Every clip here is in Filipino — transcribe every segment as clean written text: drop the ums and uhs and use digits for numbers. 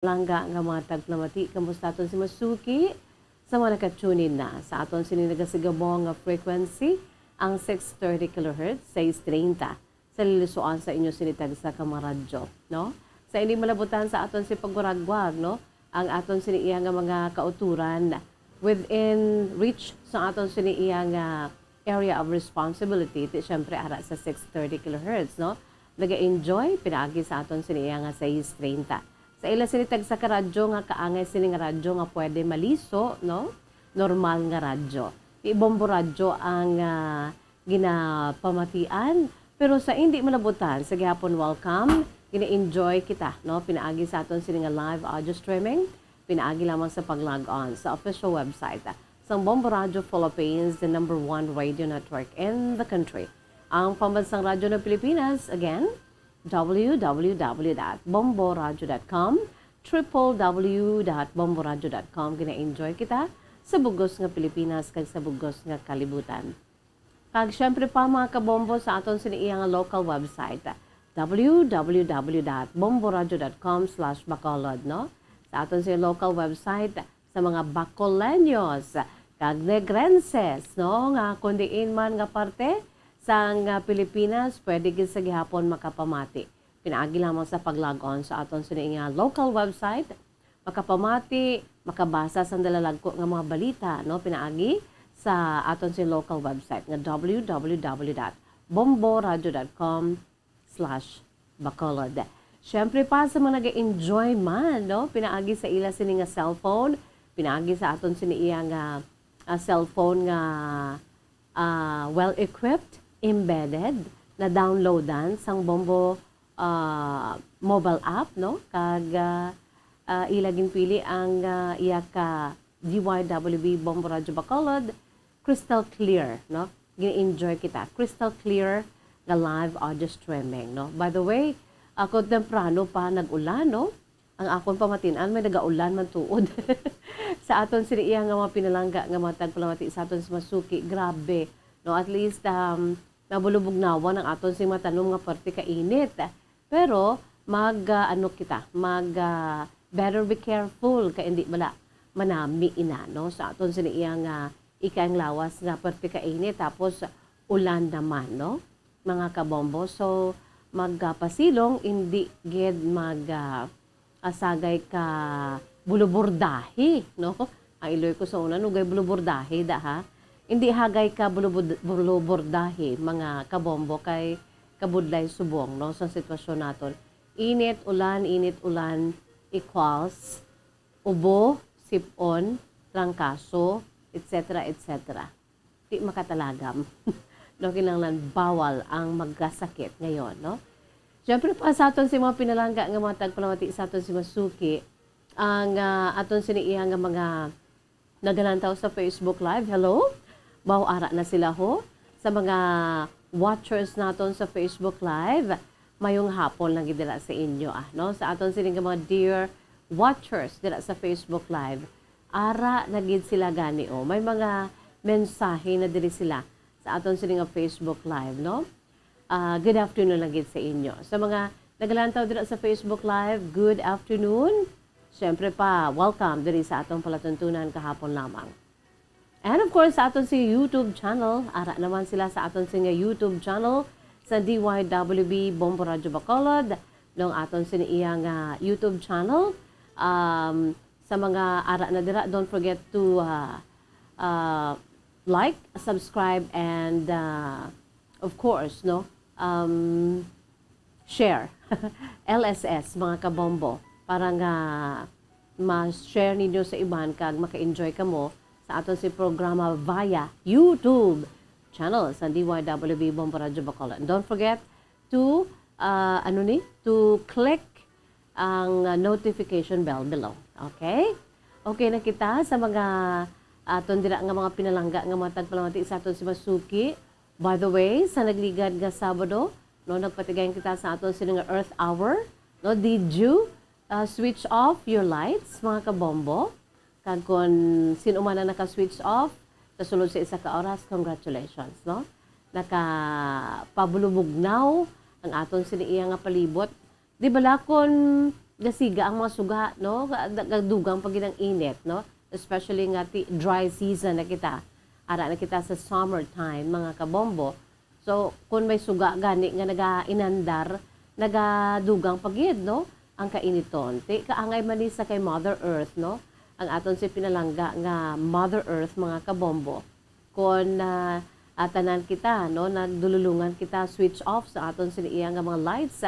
Langga nga mga tagplamati, kamusta aton si Masuki? Sa mga nakatunin na sa aton sininagasigabong nga frequency, ang 630 kHz, 630 sa lilusuan sa inyo sinitag sa kamaradyo, no? Sa hindi malabutan sa aton si paguragwag, no? Ang aton siniiya nga mga kauturan within reach sa aton siniiya nga area of responsibility, syempre ara sa 630 kHz, no? Naga-enjoy pinaagi sa aton siniiya nga 630. Sa ila sinitag sa karadyo nga kaangay sining radyo nga pwede maliso, no? Normal nga radyo. Ibombo radyo ang ginapamatian. Pero sa hindi malabutan, sa gihapon welcome, gina-enjoy kita, no? Pinaagi sa aton sining live audio streaming, pinaagi lamang sa pag-log on sa official website sa Bombo Radio Philippines, the #1 radio network in the country. Ang pambansang radyo ng Pilipinas, again, www.bomboradio.com, www.bomboradio.com. Gina-enjoy kita sa bugos nga Pilipinas kag sa bugos nga kalibutan. Kag syempre pa mga kabombo sa aton siniiyang local website, www.bomboradio.com/bacolod, no? Sa aton sa local website sa mga Bacoleños kag Negrenses, no? Nga kundiin man nga parte sa Pilipinas, pwede gid sa gihapon makapamati. Pinaagi lamang sa pag-log on sa aton siniing local website, makapamati, makabasa sa dalalagko nga mga balita, no? Pinaagi sa aton sa local website nga www.bomboradio.com/bacolod. Syempre pa sa mga nag-enjoy man, no? Pinaagi sa ila sini nga cellphone, pinaagi sa aton siniiya nga cellphone nga well-equipped, embedded, na downloadan sang Bombo mobile app, no? Kag ilagin pili ang iya ka DYWB Bombo Radio Bacolod, crystal clear, no? Gina-enjoy kita. Crystal clear nga live audio streaming, no? By the way, ako temprano pa nag-ulan, no? Ang akon pamatinan may nagaulan man tuod. Sa aton siniiya nga mga pinalangga nga mga tagpalamati sa aton si Masuki, grabe, no? At least nabulubugnawan ang aton si matanom nga parte ka init. Pero better be careful kay hindi bala manami ina, no? Sa aton siniiya nga ikang lawas nga parte ka init tapos ulan naman, no? Mga kabombo. So magpasilong hindi gid asagay ka bulubordahi, no? Ang iloy ko sa una nugay bulubordahi da ha. Hindi hagay ka bulubordahi mga kabombo kay kabudlay subong, no? Sa sitwasyon naton. Init ulan equals ubo, sipon, trangkaso, etc. etc. Di makatalagam. No, kinanglan bawal ang magkasakit ngayon, no? Siyempre pa sa aton si mga pinalangga nga mga tagpalamati sa aton si Masuki, ang aton siniiya nga mga nagalantaw sa Facebook Live. Hello? Ara na sila ho. Sa mga watchers naton sa Facebook Live, mayong hapon lang gidira sa inyo, no? Sa aton sining mga dear watchers dira sa Facebook Live, ara na gid sila gani, oh. May mga mensahe na diri sila sa aton sining Facebook Live, no? Good afternoon lang gid sa inyo. Sa mga nagalantaw dira sa Facebook Live, good afternoon. Siyempre pa, welcome diri sa atong palatuntunan kahapon lamang. And of course, sa aton si YouTube channel, ara naman sila sa aton si YouTube channel sa DYWB Bombo Radio Bacolod, ng aton siniiyang YouTube channel. Sa mga ara na dira, don't forget to like, subscribe, and of course, no, share. LSS, mga kabombo, para nga ma-share ninyo sa iban kag maka-enjoy ka mo sa aton si programa via YouTube channel sa DYWB Bombo Radio Bacolod. And don't forget to to click ang notification bell below. Okay? Okay na kita sa mga aton dira nga mga pinalangga nga mga tagpalamati sa aton si Masuki. By the way, sa nagligad nga Sabado, no, nagpatigayon kita sa aton sining Earth Hour. No, did you switch off your lights, mga kabombo? Kag kung sino man na naka-switch off, sa sulod sa isa ka oras, congratulations, no? Nakapabulubugnaw ang aton siniiya nga palibot. Di bala kung gasiga ang mga suga, no? Dugang pag ng init, no? Especially nga dry season na kita. Ara na kita sa summertime, mga kabombo. So, kung may suga gani nga naga-inandar, nagadugang pagid, no? Ang kainiton. Kaangay man sa kay Mother Earth, no? Ang aton si pinalangga nga Mother Earth, mga kabombo. Kung tanan kita, no? Nagdululungan kita switch off sa aton siniya nga mga lights,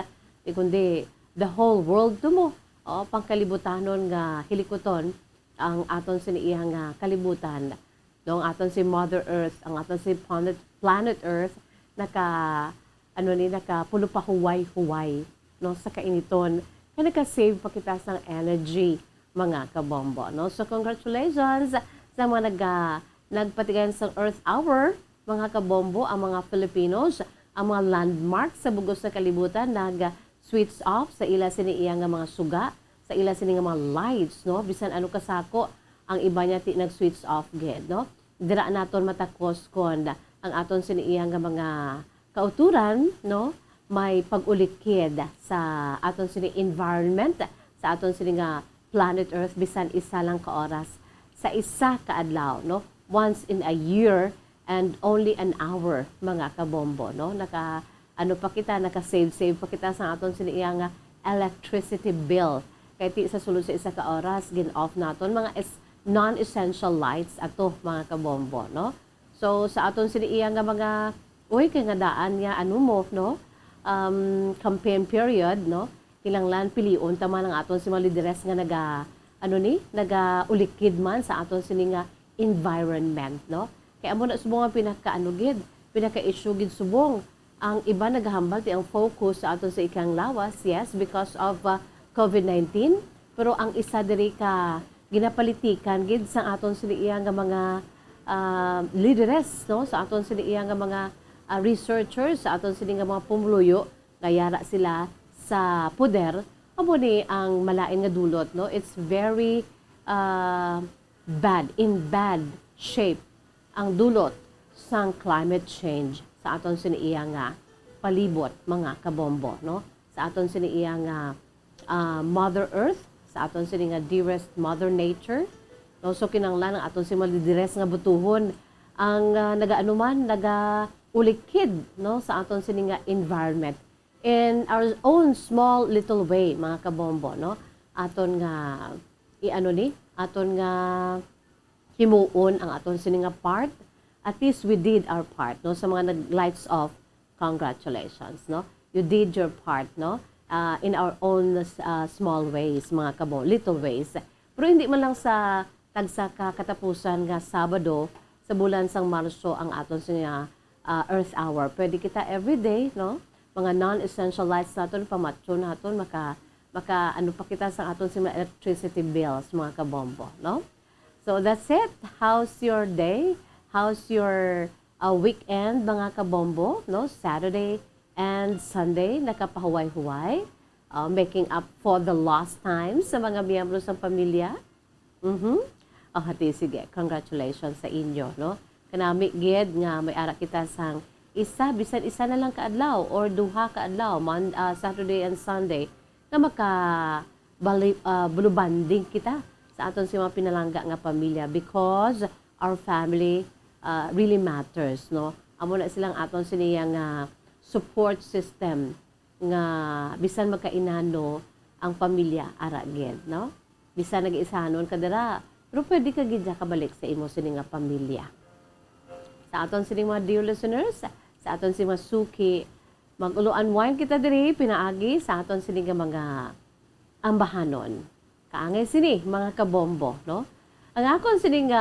kundi the whole world to mo. O, pangkalibutanon nga hilikoton ang aton siniya nga kalibutan. No, ang aton si Mother Earth, ang aton si planet Earth, naka pulo pa huway-huway, no, sa kainiton, na naka-save pa kita sa energy, mga kabombo, no. So, congratulations sa mga nagpatigayan sa Earth Hour, mga kabombo, ang mga Filipinos, ang mga landmarks sa bugos na kalibutan, nag-switch off sa ila siniya nga mga suga, sa ila sini nga mga lights, no, bisan ano kasako, ang iba niya nag-switch off gid, no. Dira naton matakos kon ang aton siniya nga mga kauturan, no, may pag-ulikid sa aton sini environment, sa aton sini nga planet Earth bisan isa lang ka oras sa isa ka adlaw, no, once in a year and only an hour, mga kabombo, no. Naka-save pa kita sa aton sini nga electricity bill. Kay ti sa sulod sa isa ka oras gin-off naton mga non-essential lights ato, mga kabombo, no. So sa aton sini nga mga kay nga daan nga no, campaign period, no, kinanglan pilion tama ng aton si mga lideres nga naga-ulikid man sa aton sini nga environment, no. Kaya amo na subong nga pinaka-issue gid subong ang iba naghambal ti ang focus sa aton sa ikang lawas, yes, because of COVID-19, pero ang isa diri ka ginapalitikan gid sa aton sini nga mga lideres, no, sa aton sini nga mga researchers, sa aton sini nga mga pumuluyo, gayara sila sa poder, amo ni ang malain nga dulot, no. It's very in bad shape ang dulot sang climate change sa aton sini nga palibot, mga kabombo, no. Sa aton sini nga Mother Earth, sa aton sini nga dearest Mother Nature, no. So kinanglan ang aton si malidires nga butuhon ang ulikid, no, sa aton sini nga environment in our own small little way, mga kabombo, no. Aton nga aton nga himuon ang aton sini nga part. At least we did our part, no. Sa mga nag-lights off, congratulations, no. You did your part, no, in our own small ways, mga kabombo, little ways. Pero hindi man lang sa tagsa ka katapusan nga Sabado sa bulan sang Marso ang aton sini Earth Hour. Pwede kita everyday, no? Mga non-essential lights natin, pamatyo natin, maka pa kita sa aton si electricity bills, mga kabombo, no? So that's it. How's your day? How's your weekend, mga kabombo, no? Saturday and Sunday, nakapahuway-huway, making up for the lost time sa mga miyembro sa pamilya. Sige, congratulations sa inyo, no? Kanami gid nga may ara kita sang bisan isa na lang kaadlaw or duha kaadlaw, Saturday and Sunday, na bulubanding kita sa aton si mga pinalangga nga pamilya, because our family really matters, no. Amo na silang aton siniya nga support system nga bisan magkainano ang pamilya ara gid, no. Bisan nag-isahanon ka dira, pero pwede ka gid kabalik sa imo sini nga pamilya. Sa aton sining mga dear listeners, sa aton si mga suki, mag-ulo-unwind kita diri, pinaagi sa aton sining mga ambahanon. Kaangay sini, mga kabombo, no? Ang akon sining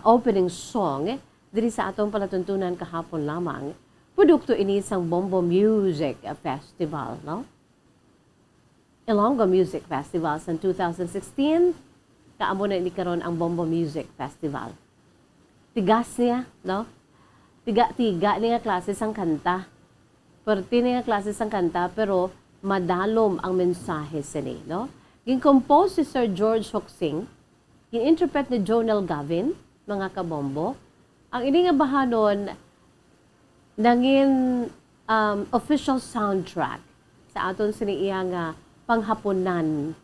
opening song, diri sa atong palatuntunan kahapon lamang, produkto ini sang Bombo Music Festival, no? Ilonggo Music Festival sa 2016, kaamo na ini karon ang Bombo Music Festival. Tigas niya, no? Tiga niya klase sang kanta. Perti niya klase sang kanta, pero madalom ang mensahe sini, no? Gin-compose si Sir George Hoxing, gin-interpret ni Jonel Gavin, mga kabombo. Ang ini nga bahanon, nangin official soundtrack sa aton siniya nga panghaponan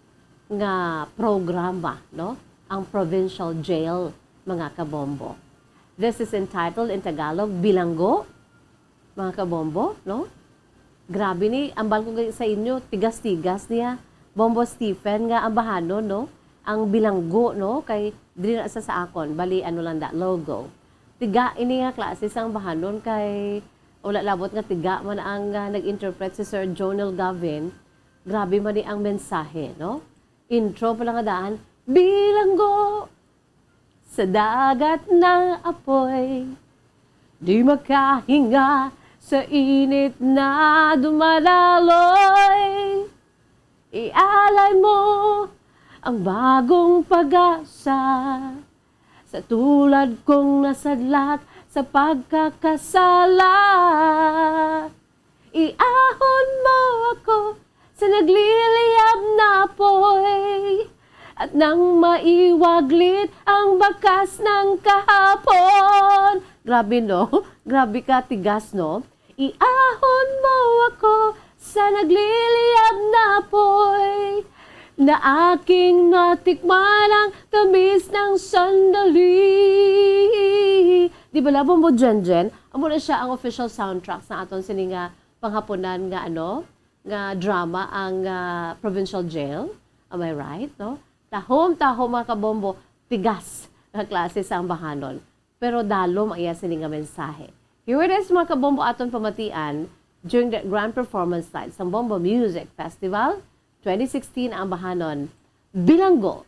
nga programa, no? Ang provincial jail, mga kabombo. This is entitled in Tagalog, Bilanggo, mga kabombo, no? Grabe ni, ambal ko sa inyo, tigas-tigas niya. Bombo Stephen nga ambahanon, no? Ang bilanggo, no? Kay, dili na sa akon, bali ano lang that logo. Tiga, ini nga klase sang bahanon kay, wala labot nga tiga man ang nag-interpret si Sir Jonel Gavin. Grabe man ni ang mensahe, no? Intro pa lang nga daan, bilanggo sa dagat ng apoy, di makahinga sa init na dumadaloy. Ialay mo ang bagong pag-asa sa tulad kong nasadlak sa pagkakasala. Iahon mo ako sa nagliliyab na apoy at nang maiwaglit ang bakas ng kahapon. Grabe, no? Grabe ka, tigas, no? Iahon mo ako sa nagliliyab na apoy na aking natikman ang tamis ng sandali. Di ba labo mo, Jen? Amo na siya ang official soundtrack sa aton sininga panghapunan nga ano, nga drama ang Provincial Jail. Am I right, no? Tahom-tahom mga kabombo, tigas na klase sa ambahanon. Pero dalom ang iya sininga mensahe. Here it is mga kabombo aton pamatian during the grand performance night sa Bombo Music Festival 2016 ang ambahanon, Bilanggo.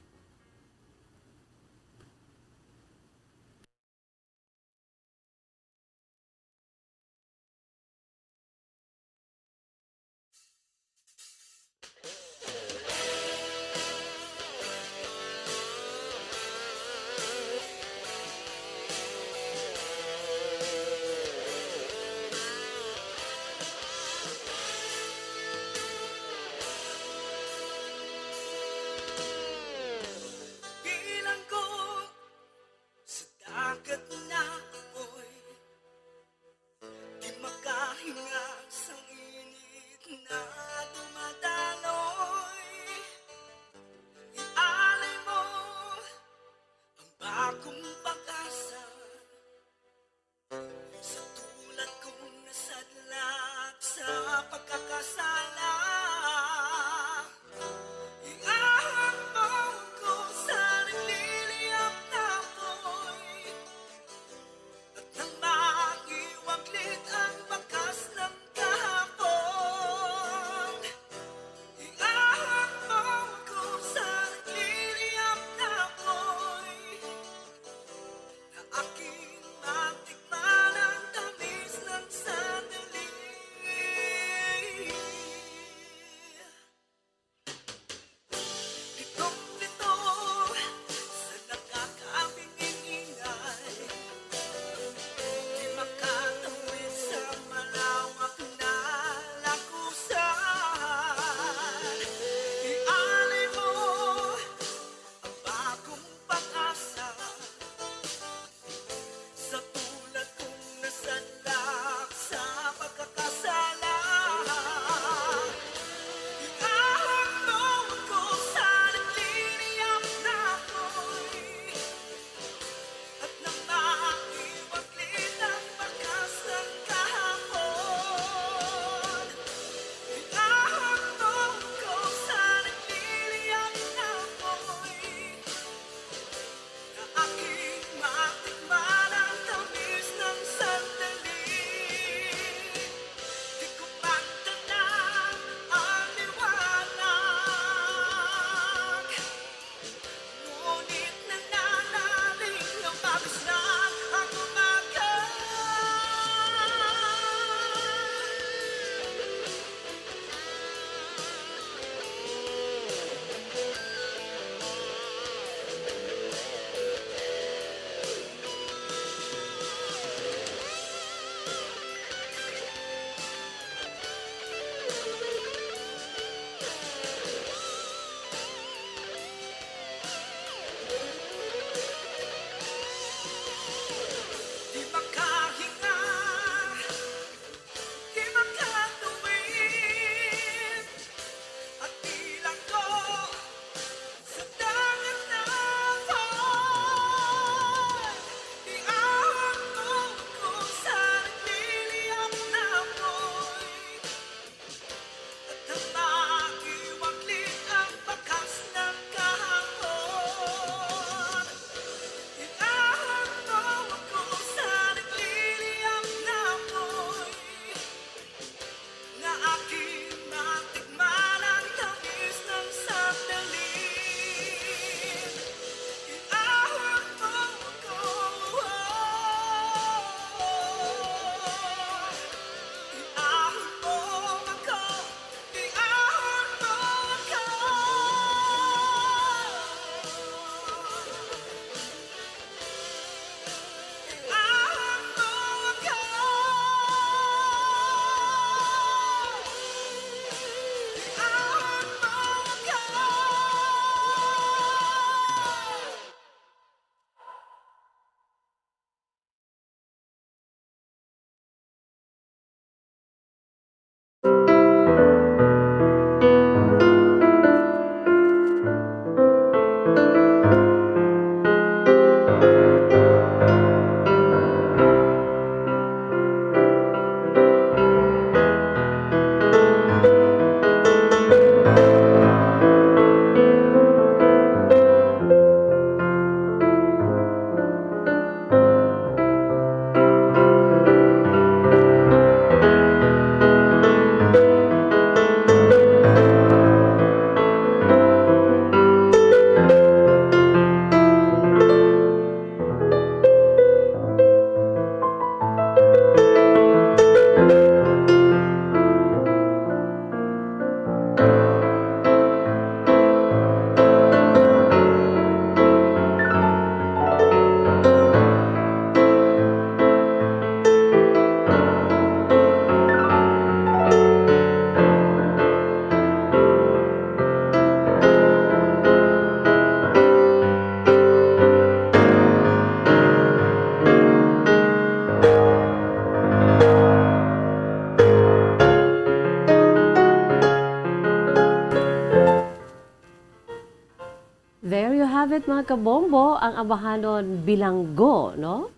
There you have it mga kabombo, ang abahanon bilanggo, no?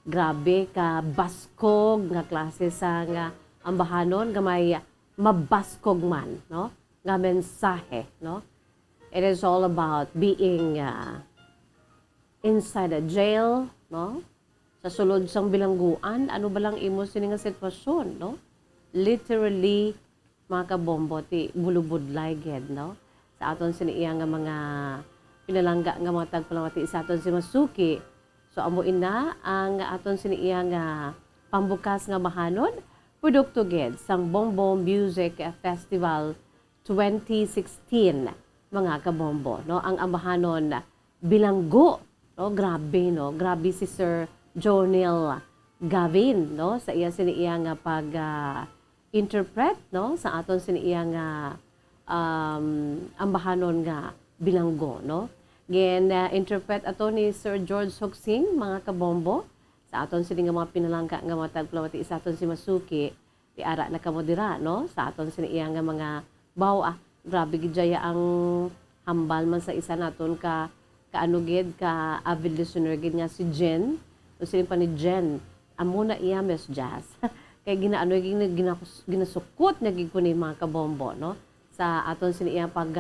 Grabe ka baskog nga klase sa nga ambahanon nga may mabaskog man, no? Nga mensahe, no? It is all about being inside a jail, no? Sa sulod sang bilangguan, ano ba lang imo sini nga sitwasyon, no? Literally, mga kabombo, ti bulubudlay ged, no? Sa aton siniya nga mga pinalangga nga mga tagpalamati sa aton si Masuki. So amo ina ang aton siniya nga pambukas nga mahanon produkto ged sang Bombo Music Festival 2016 mga kabombo, no? Ang amahanon bilanggo, no? Grabe si Sir Jonel Gavin, no? Sa iya siniya nga pag interpret, no? Sa aton siniya nga ambahanon nga bilanggo, no? Gen interpret ato ni Sir George Hoksing mga kabombo sa aton sini nga mga pinalangka nga mga tagplawati sa aton si Masuki ti ara na kamodira, no? Sa aton sini iya nga mga bawa grabe gid jaya ang hambal man sa isa naton ka kaanugid ka avid listener gid nga si Jen, no sini pa ni Jen amo na iya Miss Jazz kay ginaano ginasukot nga gid ko ni mga kabombo, no? Sa aton sini iya pag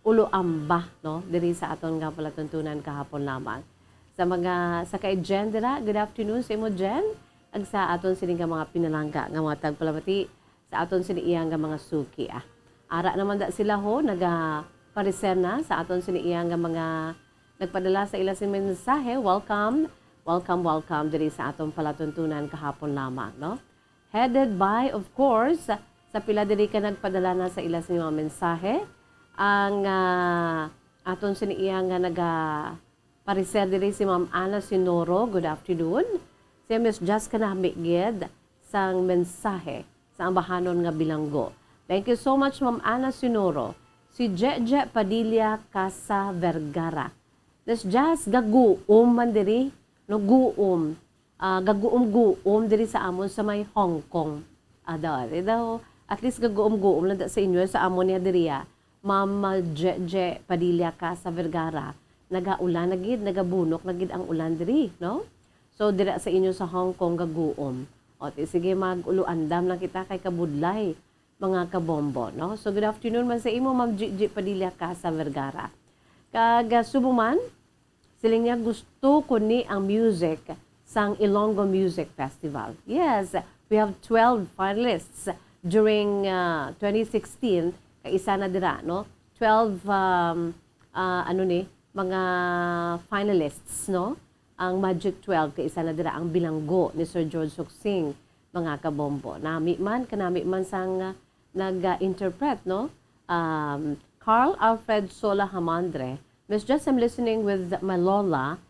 uloamba, no? Diri sa aton nga palatuntunan kahapon lamang. Sa kay Jen dira, good afternoon sa imo Jen. Ag sa aton sini nga mga pinalangga nga mga tagpalamati sa aton sini iya nga mga suki. Ara naman da sila ho pariser na sa aton sini iya nga mga nagpadala sa ila sin mensahe. Welcome diri sa aton palatuntunan kahapon lamang, no? Headed by, of course, sa pila diri ka nagpadala na sa ila sin mga mensahe ang aton siniya nga pariser diri si Ma'am Ana Sinoro. Good afternoon. Si Miss Just kanami gid sang mensahe sa ambahanon nga bilanggo. Thank you so much Ma'am Ana Sinoro. Si Jeje Padilla Casa Vergara. Miss Just gaguom man diri, no guom. Gaguom diri sa amon sa may Hong Kong. Daw at least gaguom lang sa inyo sa amon niya diriya. Ma'am Jeje Padilla Casa Vergara, nagaulan na gid, nagabunok na gid ang ulan diri, no? So dira sa inyo sa Hong Kong gaguom. O sige mag-uluandam lang kita kay kabudlay mga kabombo, no? So good afternoon man sa imo Ma'am Jeje Padilla Casa Vergara. Kag subuman siling niya gusto ko ni ang music sang Ilonggo Music Festival. Yes, we have 12 finalists during 2016. Isa na dira, no? 12 mga finalists, no? Ang Magic 12 kay isa na dira ang bilanggo ni Sir George Hoksing mga kabombo. Kanami man sang nag-interpret, no? Carl Alfred Sola Hamandre. Miss Just, I'm listening with my lola,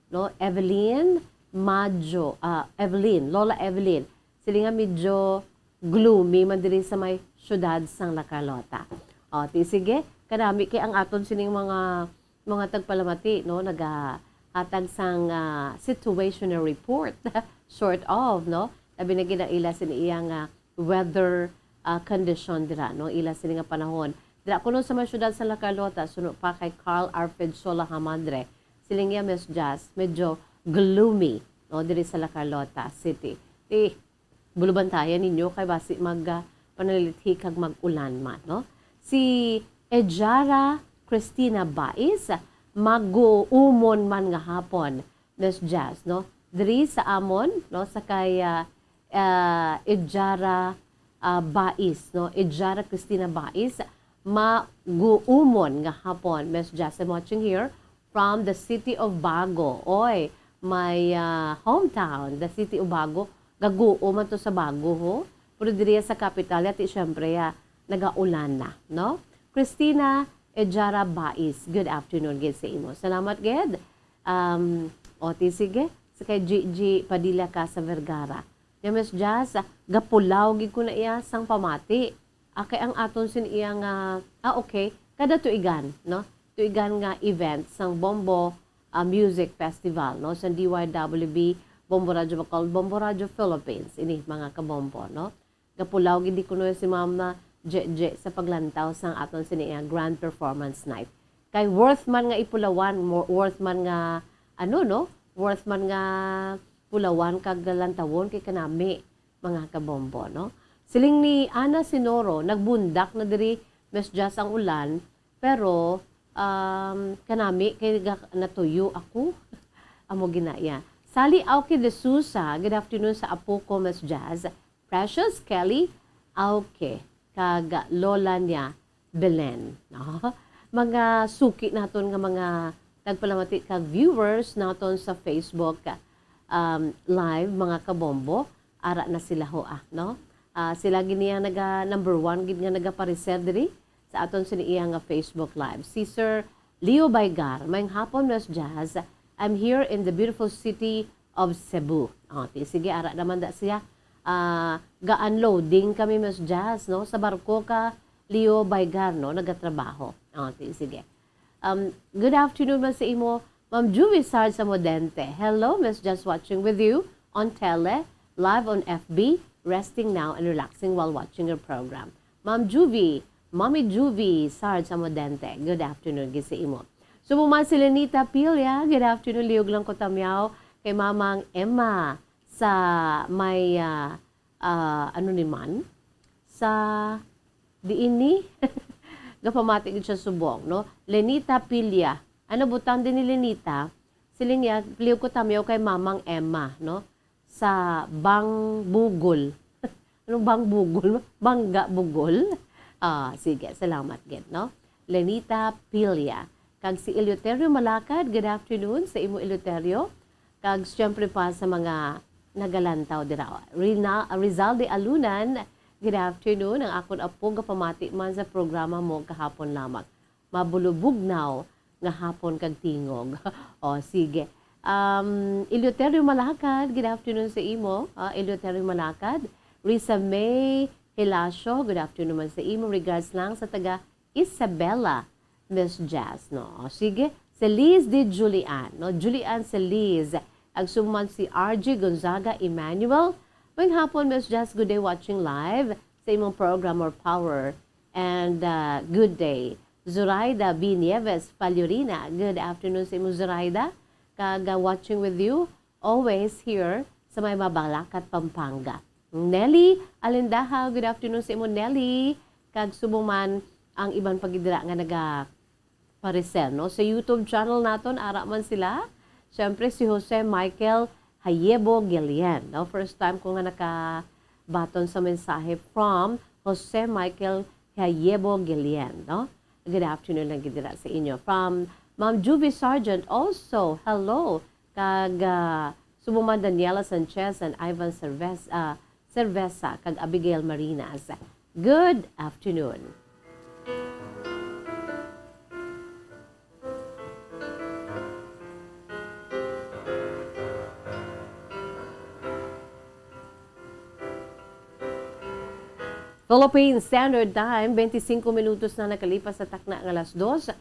no? Evelyn Majo, Lola Evelyn. Sila nga medyo gloomy man diri sa may syudad sang La Carlota. O, sige, kanami kay ang aton sining mga tagpalamati, no, nagahatag sang situational report, sort of, no, labi na ginaila siniya nga weather condition dira, no? Ila sini nga panahon. Dira kuno sa mga syudad sa La Carlota, suno pa kay Carl Arfed Sola Hamadre. Siling ya Miss Jazz, medyo gloomy, no? Diri sa La Carlota City. Bulubantayan ninyo kay basi panalilithi kag mag-ulan man, no? Si Ejara Cristina Bais, mag-uumon man nga hapon, Miss Jazz, no? Diri sa amon, no? Sa kay Ejara Bais, no? Ejara Cristina Bais, mag-uumon nga hapon, Miss Jazz. I'm watching here from the city of Bago. Oy, my hometown, the city of Bago. Gaguo man to sa Bago, ho? Pero diri sa capital, at syempre, nagaulan na, no? Christina Ejara Bais, good afternoon, gid sa imo. Salamat, gid. Sige, sa kay Gigi Padilla ka sa Vergara. Yung Miss Jazz, gapulaw, gid ko na iya sang pamati. Kay ang aton sin iya nga, okay, kada tuigan, no? Tuigan nga event sang Bombo Music Festival, no? Sa DYWB, Bombo Radio Bacol, Bombo Radio Philippines, ini mga kabombo, no? Gapulaw, gid ko na si Ma'am na Jeje sa paglantaw sang aton sin iya Grand Performance Night. Kay worth man nga ipulawan, worth man nga, no? Worth man nga pulawan kag lantawon kay kanami, mga kabombo, no? Siling ni Ana Sinoro, nagbundak na diri Miss Jazz ang ulan, pero kanami kay natuyo ako. Amo ginaya. Sally Auke de Sousa, good afternoon sa apo ko Miss Jazz. Precious Kelly Auke, kag lola niya Belen, no? Mga suki naton nga mga tagpalamati kag viewers naton sa Facebook live, mga kabombo, ara na sila ho, no? Sila giniya number 1 gid nga nagapareser diri sa aton siniya nga Facebook live. Si Sir Leo Baygar, mayong hapon Miss Jazz. I'm here in the beautiful city of Cebu. Sige, ara naman da siya. Ga-unloading kami Miss Jazz, no? Sa barko ka Leo Baygar, no? Nagatrabaho. Sige. Good afternoon man sa imo, Ma'am Juvie Sard sa Modente. Hello, Miss Jazz, watching with you on tele, live on FB, resting now and relaxing while watching your program. Ma'am Juvie, Mommy Juvie Sard sa Modente. Good afternoon, gid sa imo. Sumuman si Lenita Pilya, good afternoon, liog lang ko tamyaw kay Mamang Emma sa may, sa diini, gapamati siya subong, no? Lenita Pilya, ano butang din ni Lenita, siling ya, liog ko tamyaw kay Mamang Emma, no? Sa Bang Bugol. Anong Bang Bugol? Bangga Bugol? Sige, salamat, gid, no? Lenita Pilya. Kag si Eleuterio Malakad, good afternoon sa imo Eleuterio. Kag siyempre pa sa mga nagalantaw dira. Rizalde Alunan, good afternoon. Ang akon apo nga pamati man sa programa mo kahapon lamang. Mabulubugnaw nga hapon kag tingog. Sige. Eleuterio Malakad, good afternoon sa imo. Eleuterio Malakad. Risa May Hilasio, good afternoon man sa imo. Regards lang sa taga Isabela, Miss Jazz, no? Sige, si Liz de Julian, no? Julian si Liz. Ang suman si RJ Gonzaga Emmanuel. Ngayong hapon, Miss Jazz, good day watching live sa imong program or power. And good day. Zoraida B. Nieves Palurina, good afternoon sa imong Zoraida. Kaga watching with you, always here sa may Mabalacat, Pampanga. Nelly Alindaha, good afternoon sa imong Nelly. Kag sumuman ang ibang pagidira nga pareser, no? Sa YouTube channel naton, ara man sila. Siyempre, si Jose Michael Hayebo Gillian. No? First time ko nga nakabaton sa mensahe from Jose Michael Hayebo Gillian. No? Good afternoon lang gidira sa inyo. From Ma'am Juvie Sargent also, hello. Kag sumuman Daniela Sanchez and Ivan Cerveza, kag Abigail Marinas. Good afternoon. Philippine Standard Time, 25 minutos na nakalipas sa takna ng alas 2.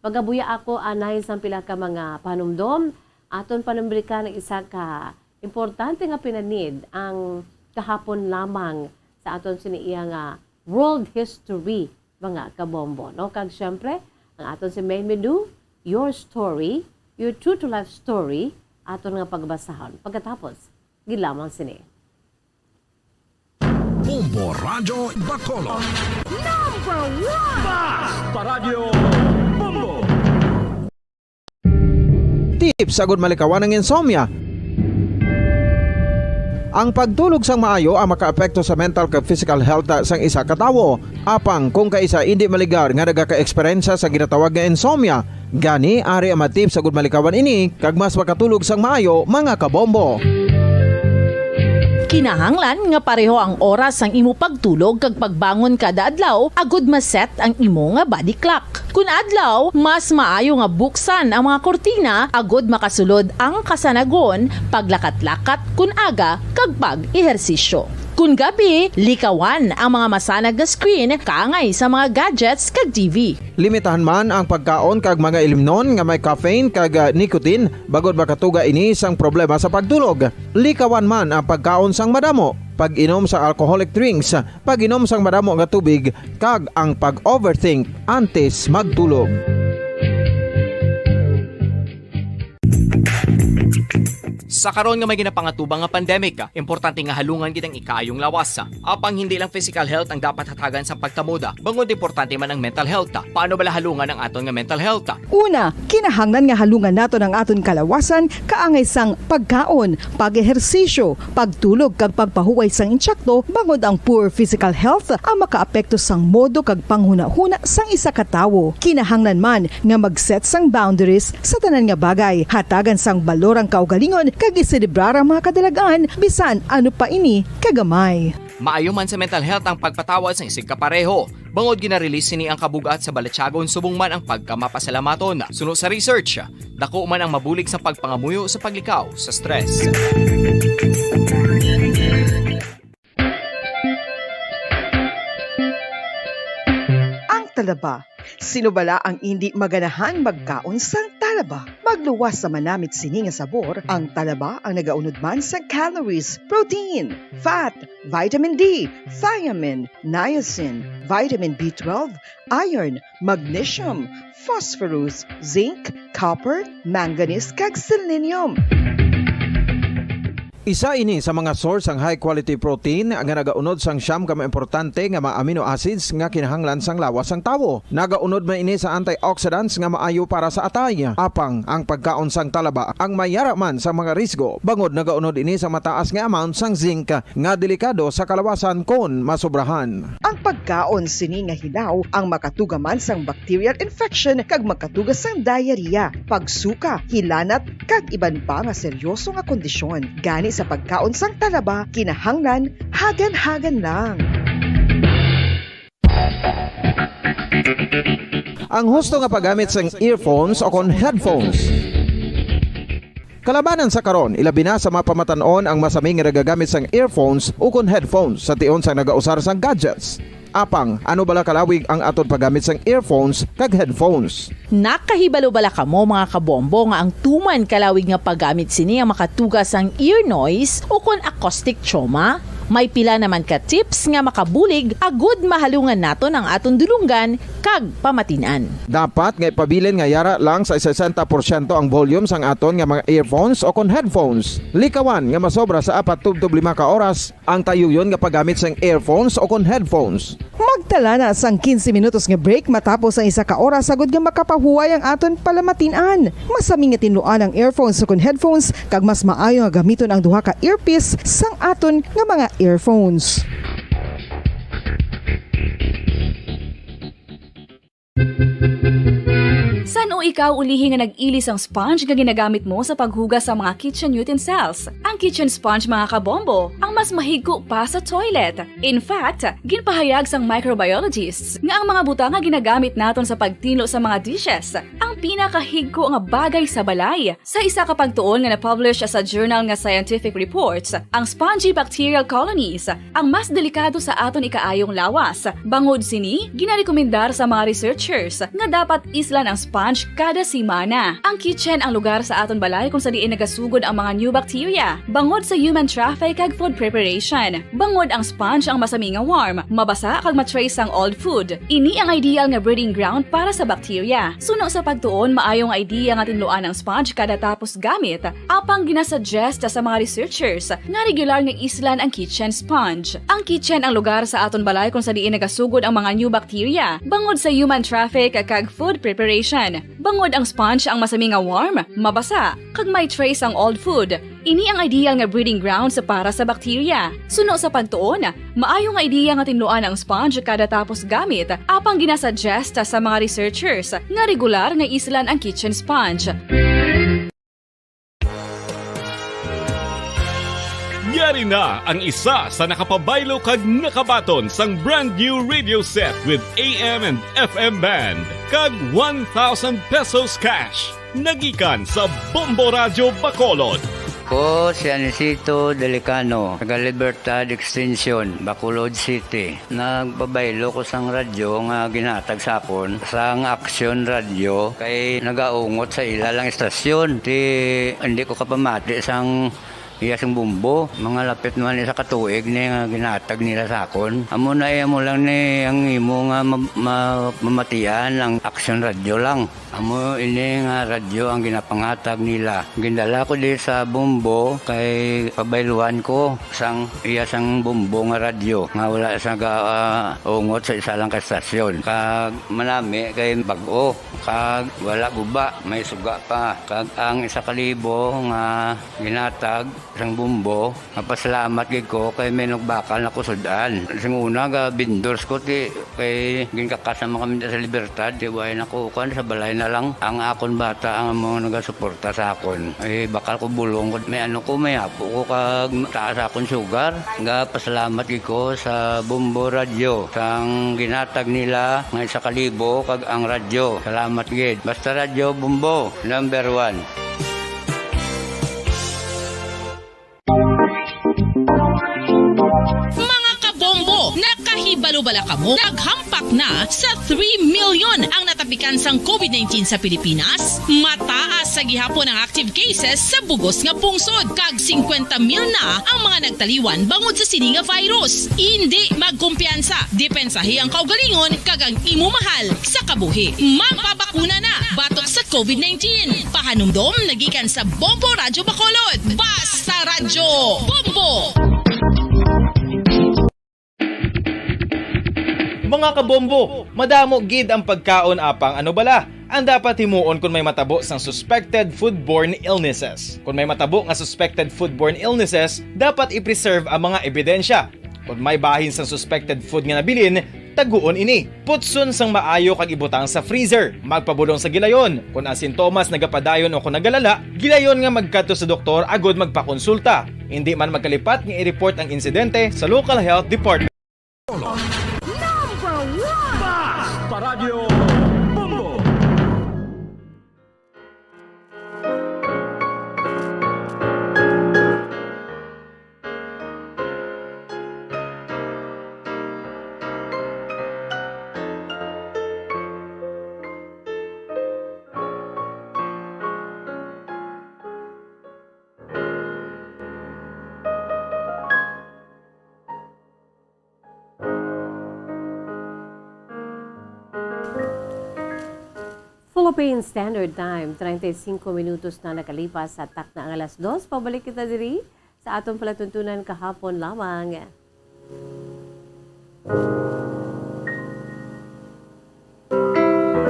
Pagabuya ako anay sa pila ka mga panumdom. Aton panumbrika ng isa ka importante nga pinanid ang kahapon lamang sa aton siniya nga world history mga kabombo, no? Kag syempre, ang aton si May Medu, your story, your true to life story, aton nga pagbasahon. Pagkatapos, gilamang sini. Bombo Radio Bacolod. Number 1! Basta Radio Bombo. Tips sagud malikawan ng insomnia. Ang pagtulog sang maayo ang makaapekto sa mental kag physical health sang isa ka tawo. Apang kung kaisa hindi maligar nga nagaka-eksperyensya sa ginatawag nga insomnia, gani ari ang tips sagud malikawan ini kag mas makatulog sang maayo mga kabombo. Kinahanglan nga pareho ang oras ang imo pagtulog kag pagbangon kada adlaw agud maset ang imo nga body clock. Kun adlaw, mas maayo nga buksan ang mga kortina agud makasulod ang kasanagon, paglakat-lakat kun aga kag pag-ehersisyo. Kun gabi, likawan ang mga masanag na screen kaangay sa mga gadgets kag TV. Limitahan man ang pagkaon kag mga ilimnon nga may caffeine kag nicotine bagod makatuga ini sang problema sa pagtulog. Likawan man ang pagkaon sang madamo, pag-inom sa alcoholic drinks, pag-inom sang madamo nga tubig kag ang pag-overthink antes magtulog. Sa karon nga may ginapangatubang nga pandemic, importante nga halungan gid ang ikayong lawas. Apang hindi lang physical health ang dapat hatagan sa pagtamuda, bangod importante man ang mental health. Paano bala halungan ang aton nga mental health? Una, kinahanglan nga halungan nato ang aton kalawasan kaangay sang pagkaon, pag-ehersisyo, pagtulog kag pagpahuway sang insyakto bangod ang poor physical health ang makaapekto sang modo kag panghuna-huna sang isa ka tawo. Kinahanglan man nga mag-set sang boundaries sa tanan nga bagay, hatagan sang balorang kaugalingon kag iselebrar ang mga kadalagaan bisan ano pa ini kagamay. Maayo man sa mental health ang pagpatawad sa isig kapareho. Bangod gina-release ni ang kabugat sa balatsagon subong man ang pagkamapasalamaton. Suno sa research, dako man ang mabulig sa pagpangamuyo sa paglikaw sa stress. Ang talaba. Sino bala ang hindi maganahan magkaon sang talaba? Magluwas sa manamit sini nga sabor, ang talaba ang nagaunod man sa calories, protein, fat, vitamin D, thiamine, niacin, vitamin B12, iron, magnesium, phosphorus, zinc, copper, manganese kag selenium. Isa ini sa mga source ang high quality protein nga nagaunod sang siyam ka importante nga mga amino acids nga kinahanglan sang lawas sang tawo. Nagaunod man ini sa antioxidants nga maayo para sa atay. Apang ang pagkaon sang talaba ang mayara man sa mga risgo. Bangod nagaunod ini sa mataas nga amount sang zinc nga delikado sa kalawasan kon masobrahan. Ang pagkaon sini nga hilaw ang makatuga man sang bacterial infection kag makatuga sang diarrhea, pagsuka, hilanat kag iban pa nga seryoso nga kondisyon. Gani sa pagkaon sang talaba, kinahanglan hagan-hagan lang. Ang husto nga paggamit sang earphones o kon headphones. Kalabanan sa karon, ilabi na sa mga pamatanon ang masaming nga nagagamit sang earphones o kon headphones sa tion sang nagausar sang gadgets. Apang, ano bala kalawig ang aton paggamit sang earphones kag headphones? Nakahibalo bala kamo mga kabombo nga ang tuman kalawig nga paggamit sini ang makatugas ang ear noise o kon acoustic trauma? May pila naman ka tips nga makabulig agud mahalungan naton ang aton dulunggan kag pamatinan. Dapat nga ipabilin nga yara lang sa 60% ang volume sang aton nga mga earphones o kon headphones. Likawan nga masobra sa 4 tub 5 ka oras ang tayuyon nga paggamit sang earphones o kon headphones. Magtala na sang 15 minutos nga break matapos ang isa ka oras sagud nga makapahuway ang aton palamatinan. Masami nga tinluan ang earphones o kon headphones kag mas maayo nga gamiton ang duha ka earpiece sang aton nga mga earphones. San o ikaw ulihi nga nag-ilis ang sponge nga ginagamit mo sa paghugas sa mga kitchen utensils? Ang kitchen sponge mga kabombo, ang mas mahigko pa sa toilet. In fact, ginpahayag sang microbiologists nga ang mga butang nga ginagamit naton sa pagtinlo sa mga dishes ang pinakahigko nga bagay sa balay. Sa isa ka pagtuon nga na-publish sa journal nga Scientific Reports, ang spongy bacterial colonies ang mas delikado sa aton ikaayong lawas. Bangod sini, ginarekomendar sa mga researchers nga dapat islan ang sponge kada simana. Ang kitchen ang lugar sa aton balay kung sa diin nagasugod ang mga new bacteria. Bangod sa human traffic kag food preparation. Bangod ang sponge ang masami nga warm, mabasa kag matrace ang old food. Ini ang ideal nga breeding ground para sa bacteria. Suno sa pagtuon, maayong idea nga tinluan ang sponge kada tapos gamit. Apang ginasuggest sa mga researchers nga regular nga islan ang kitchen sponge. Ang kitchen ang lugar sa aton balay kung sa diin nagasugod ang mga new bacteria. Bangod sa human traffic kag food preparation. Bangod ang sponge ang masami nga warm, mabasa, kag may trace ang old food. Ini ang ideal nga breeding ground sa para sa bacteria. Suno sa pagtuon, maayo nga idea nga tinluan ang sponge kada tapos gamit, apang ginasuggest sa mga researchers nga regular nga islan ang kitchen sponge. Yari na ang isa sa nakapabaylo kag nakabaton sang brand new radio set with AM and FM band kag 1,000 pesos cash. Nagikan sa Bombo Radio Bacolod. Ko si Anisito Delicano, taga Libertad Extension, Bacolod City. Nagbabaylo ko sang radyo nga ginatag sa akon sang Action Radio kay nagaungot sa ilalang estasyon. Hindi ko kapamati sang iyasang bumbo, mga lapit naman sa katuig ni nga ginatag nila sa akon. Amo na mo lang ni ang imo nga mamatian ang Action Radio lang. Amo ini nga radyo ang ginapangatag nila. Gindala ko di sa bumbo kay pabayluan ko sang iyasang bumbo nga radyo nga wala sa ungot sa isa lang ka stasyon. Kag manami kay bag-o, kag wala guba, may suga pa. Kag ang 1,000 nga ginatag sang bumbo, napasalamat gid ko kay may nagbakal na kusudan. Sing una ga bindors ko ti kay ginkakasama kami sa Libertad, di way nako kan sa balay na lang ang akon bata ang mga nagasuporta sa akon. Ay bakal ko bulong ko may may apo ko kag taas akon sugar. Nga pasalamat gid ko sa Bumbo Radio sang ginatag nila nga 1,000 kag ang radyo. Salamat gid. Basta Radio Bumbo number 1. Mga kabombo, nakahibalo-bala ka mo? Naghampak na sa 3 million ang natapikan sang COVID-19 sa Pilipinas. Mataas sa gihapon ang active cases sa bugos nga pungsod. Kag 50 mil na ang mga nagtaliwan bangod sa sini nga virus. Hindi magkumpiyansa. Depensahi ang kaugalingon kag ang imo mahal sa kabuhi. Magpabakuna na batok sa COVID-19. Pahanumdom nagikan sa Bombo Radyo Bacolod. Basta Radyo Bombo! Mga kabombo, madamo gid ang pagkaon apang ano bala. Ang dapat himuon kung may matabo sang suspected foodborne illnesses. Kung may matabo nga suspected foodborne illnesses, dapat i-preserve ang mga ebidensya. Kung may bahin sang suspected food nga nabilin, taguon ini. Putson sang maayo kag ibutang sa freezer. Magpabulong sa gilayon. Kung ang sintomas nagapadayon o kung nagalala, gilayon nga magkadto sa doktor agud magpakonsulta. Hindi man magkalipat nga i-report ang insidente sa local health department. Radio Bombo. Philippine Standard Time, 35 minutos na nakalipas sa tak na ang 2:00. Pabalik kita diri sa atong palatuntunan kahapon lamang.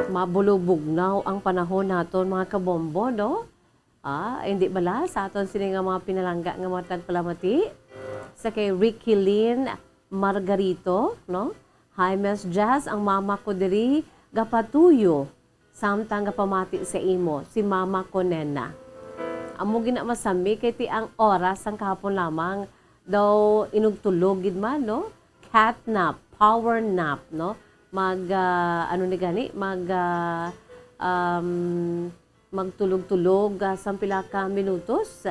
Mabulubugnaw ang panahon naton mga kabombo, no? Hindi bala sa aton sini nga mga pinalangga nga mga tagpalamati sa kay Ricky Lynn Margarito, no? Jaimes Jazz ang mama ko diri gapatuyo samtang gapamati sa imo si mama ko nena. Amo gina masami kay ti ang oras ang kahapon lamang daw inugtulog gid man, no? Cat nap, power nap, no? Magtulog-tulog sa pila ka minutos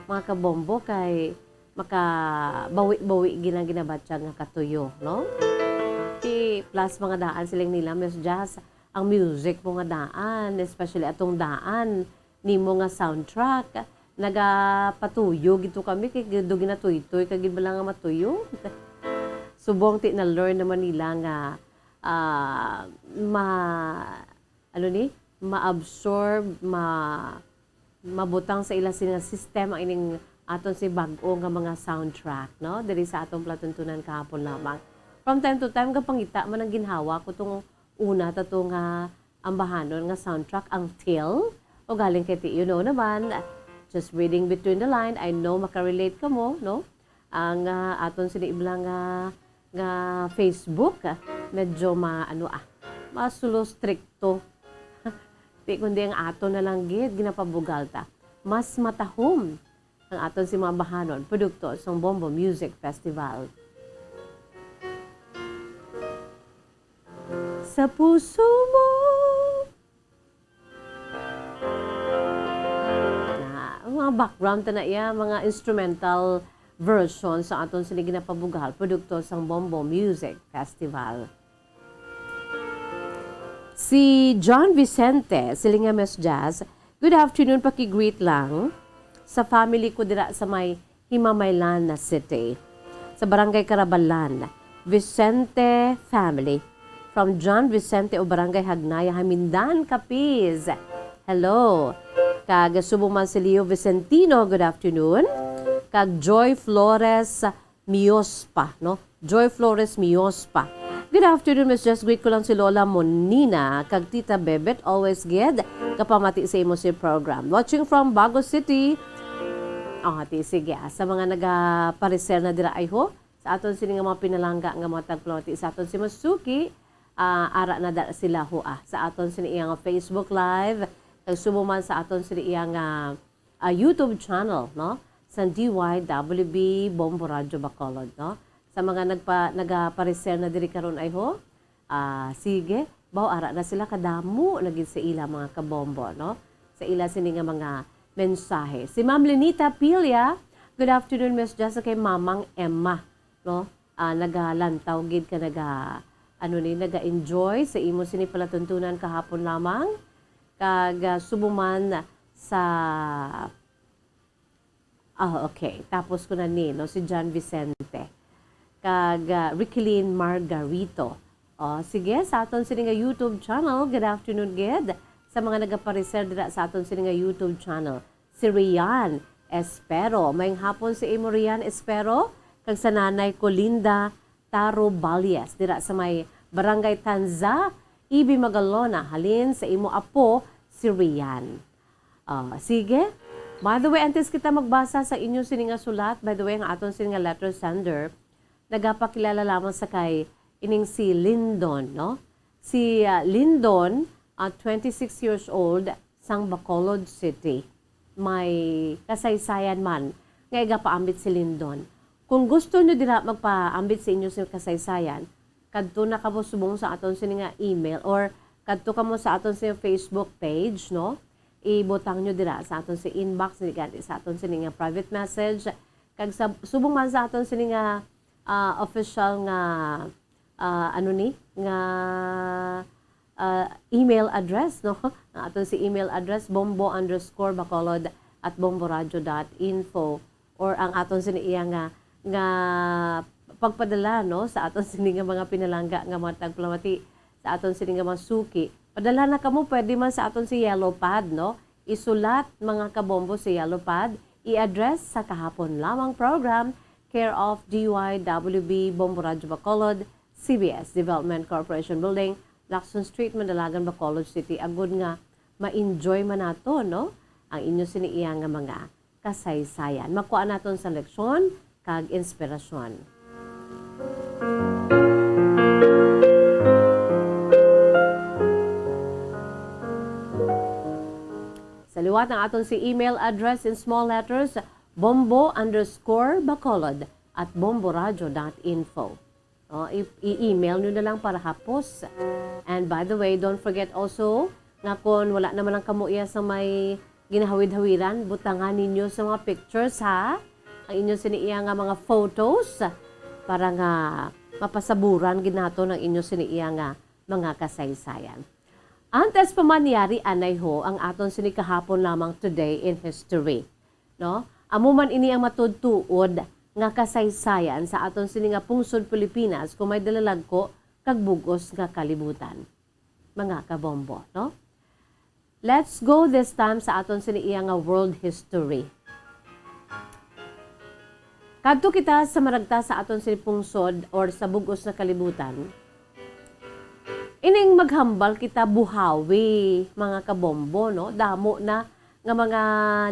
mga kabombo kay makabawi-bawi ginang ginabatya nga katuyo, no? Ti plus mga daan silang nila Miss Jazz ang music mo nga daan, especially atong daan nimo nga soundtrack. Nagapatuyog ito kami kay gido ginatuytoy kay gid bala nga matuyog. Subong ti na learn naman nila nga ma-absorb, mabutang sa ila sila sistema ining aton si bag-o nga mga soundtrack, no? Diri sa atong platuntunan kahapon lamang. From time to time kapangita man ang ginhawa ko tong una tato nga ambahanon nga soundtrack ang Till o galing kay you know naman, just reading between the line, I know makarelate ka mo, no? Ang aton siniblang nga Facebook medyo masulo stricto. Di kundi ang aton na lang gid ginapabugal ta. Mas matahom ang aton si mga bahanon produkto sa Bombo Music Festival. Sa puso mo mga background ta na iya, mga instrumental version sa aton sini ginapabugal produkto sa Bombo Music Festival. Si John Vicente, Silingames Jazz, good afternoon, paki-greet lang sa family ko dira sa may Himamaylan na City, sa Barangay Carabalan. Vicente family, from John Vicente o Barangay Hagnaya, Hamindan, Capiz. Hello. Kag subong man si Leo Vicentino, good afternoon. Kag Joy Flores Miospa, no? Joy Flores Miospa. Good afternoon, Miss Just. Greet ko lang si Lola Monina, kag Tita Bebet, always good. Kapamati sa imo si program. Watching from Bago City. Sige. Sa mga nagapariser na dira ay ho, sa aton sini nga mga pinalangga nga mga tagploti, sa aton si Masuki, ara na dara sila ho sa aton sini iyang Facebook Live, kag subo man sa aton sini iyang YouTube channel, no? Sa DYWB Bombo Radio Bacolod, no? Sa mga nagapariser na diri karon ay ho, sige, ara na sila kadamo lagi sa ila mga kabombo, no? Sa ila sini nga mga mensahe. Si Ma'am Lenita Pilia, good afternoon, Miss Jessica, kay Mamang Emma, no? Nagalantaw gid ka naga-enjoy sa imo sini palatuntunan kahapon lamang, kag subuman sa okay, tapos ko na no, si John Vicente kag Riquelin Margarito. Sige, sa aton sini nga YouTube channel, good afternoon gid sa mga nagapariser dira sa aton sini nga YouTube channel. Si Rian Espero, mayong hapon si imo Rian Espero, kag sa nanay ko Linda Taro Balyes dira sa may Barangay Tanza, Ibi Magalona, halin sa imo apo si Rian. Sige. By the way, antes kita magbasa sa inyo sini nga sulat, by the way, ang aton sini nga letter sender, nagapakilala lamang sa kay ining si Lindon, no? Si Lindon, 26 years old, sang Bacolod City. May kasaysayan man, nga igapaambit si Lindon. Kung gusto nyo dira magpaambit sa inyo sa kasaysayan, kadto na kamo subong sa aton sini nga email or kadto kamo sa aton sa Facebook page, no? Ibutang nyo dira sa aton sa inbox, sa aton sini nga private message, kag subong man sa aton sini nga official nga email address, no? Aton si email address bombo_bacolod@bomboradio.info, or ang aton sini iya nga pagpadala, no, sa aton sini nga mga pinalangga nga mga tagplamati, sa aton sini nga mga suki. Padala na kamo, pwede man sa aton si Yellow Pad, no? Isulat mga kabombo si Yellow Pad, i-address sa kahapon lamang program, care of DYWB Bombo Radio Bacolod, CBS Development Corporation Building, Lacson Street, Mandalagan, Bacolod City. Agud nga ma-enjoy man nato, no? Ang inyo siniiya nga mga kasaysayan. Makuha naton sa leksyon kag inspirasyon. Sa liwat ng aton si email address in small letters, bombo_bacolod@bomboradio.info. I-email nyo na lang para hapos. And by the way, don't forget also nga kung wala naman ang kamuya sa may ginahawid-hawiran, butangan ninyo sa mga pictures, ha? Ang inyo siniiya nga mga photos para nga mapasaburan ginato ng inyo siniiya nga mga kasaysayan. Antes pa man niyari anay ho ang aton sini kahapon lamang today in history. No? Amo man ini ang matudtuod nga kasaysayan sa aton sini nga pungsod Pilipinas kung may dalalagko kag bugos nga kalibutan. Mga kabombo, no? Let's go this time sa aton sini iya nga world history. Kadto kita sa maragta sa aton sini pungsod or sa bugos nga kalibutan. Ining maghambal kita buhawi, mga kabombo, no? Damo na nga mga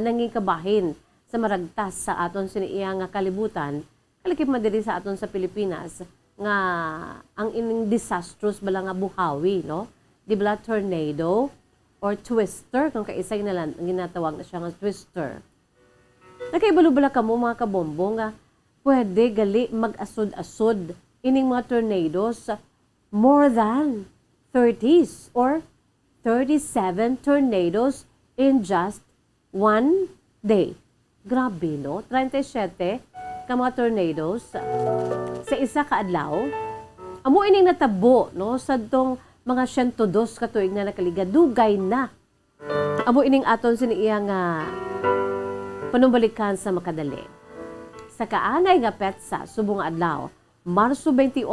nangikabahin sa maragtas sa aton siniya nga kalibutan. Kalikip madiri sa aton sa Pilipinas nga ang ining disastrous bala nga buhawi, no? Di bala tornado or twister, kung kaisay na lang, ginatawag na siya nga twister. Nakaibalo-bala ka mo mga kabombo nga pwede gali mag-asod-asod ining mga tornadoes more than 30s or 37 tornadoes in just one day. Grabe, no? 37 ka mga tornadoes sa isa ka adlaw. Amo ining natabo, no? Sa tong mga 102 ka tuig na nakaliga, dugay na. Amo ining aton siniya nga panumbalikan sa makadali. Sa kaanay nga petsa, subong adlaw, Marso 28,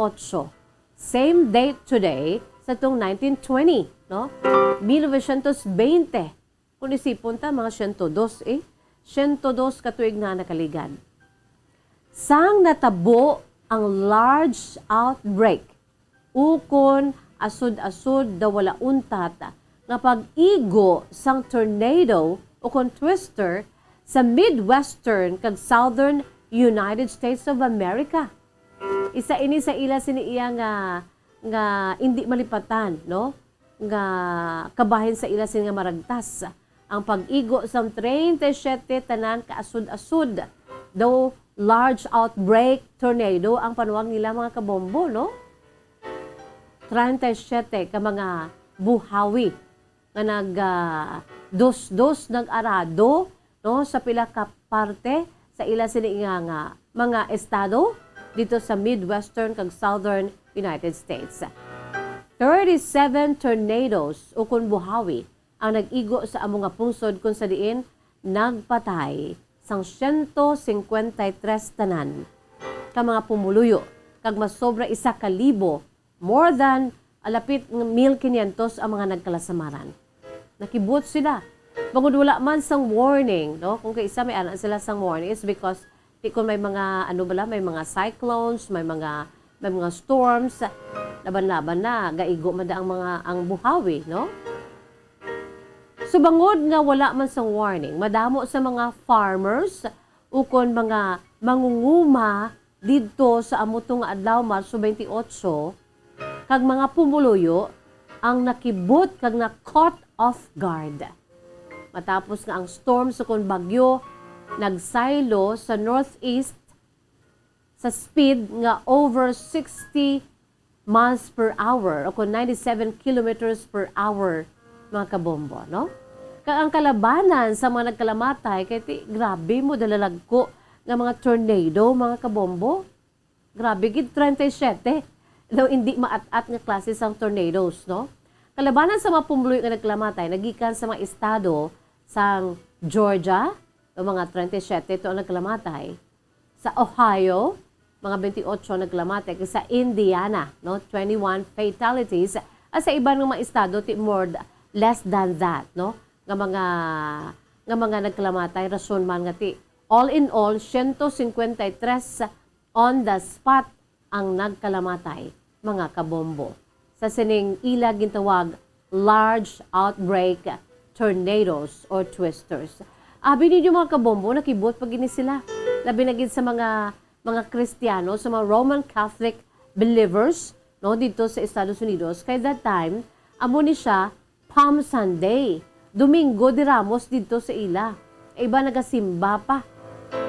same date today, sa itong 1920, no? 1920. Kung isipon ta, mga 102, 102 katuig na nakaligan. Sang natabo ang large outbreak, ukon asud-asud da wala untat, nga pag-igo sang tornado o kon twister sa Midwestern kag Southern United States of America. Isa ini sa ila siniiya nga hindi malipatan, no? Nga kabahin sa ila sin nga maragtas. Ang pag-igo sa 37 tanan kaasud-asud. Though large outbreak tornado ang panuwag nila mga kabombo, no? 37 ka mga buhawi nga dos-dos nag-arado, no? Sa pila ka parte sa ila siniiya nga mga estado dito sa Midwestern kag Southern United States. 37 tornadoes o kun buhawi ang nag-igo sa among nga pungsod kung sa diin nagpatay sang 153 tanan ka mga pumuluyo kag mas sobra 1,000, more than alapit 1,500 ang mga nagkalasamaran. Nakibot sila. Bangod wala man sang warning, no? Kung kaisa may anak sila sang warning is because kung may mga may mga cyclones, may mga storms, laban-laban na gaigo mada ang buhawi, no? So bangod nga wala man sang warning, madamo sa mga farmers ukon mga mangunguma didto sa amutong adlaw Marso 28 kag mga pumuluyo ang nakibot kag na caught off guard. Matapos nga ang storm sa kon bagyo nagsaylo sa northeast sa speed nga over 60 miles per hour o kung 97 kilometers per hour, mga kabombo, no? Ang kalabanan sa mga nagkalamatay, kaya grabe mo dalalagko nga mga tornado, mga kabombo. Grabe, gid 37. Daw hindi maat-at nga klase sang tornadoes, no? Kalabanan sa mga pumuluy nga nagkalamatay, nagikan sa mga estado sang Georgia, o mga 37 ito ang nagkalamatay. Sa Ohio, mga 28 nagkalamatay. Sa Indiana, no, 21 fatalities. At sa iba ng mga estado, less than that, no? Nga mga nagkalamatay, rason man nga ti. All in all, 153 on the spot ang nagkalamatay, mga kabombo. Sa sining ila gintawag large outbreak tornadoes or twisters. Abi ninyo mga kabombo, nakibot pag ini sila. Labi na gid sa mga Kristiyano, sa mga Roman Catholic believers, no, dito sa Estados Unidos. Kaya that time, amo ni siya Palm Sunday. Domingo de Ramos dito sa ila. Iba nagasimba pa,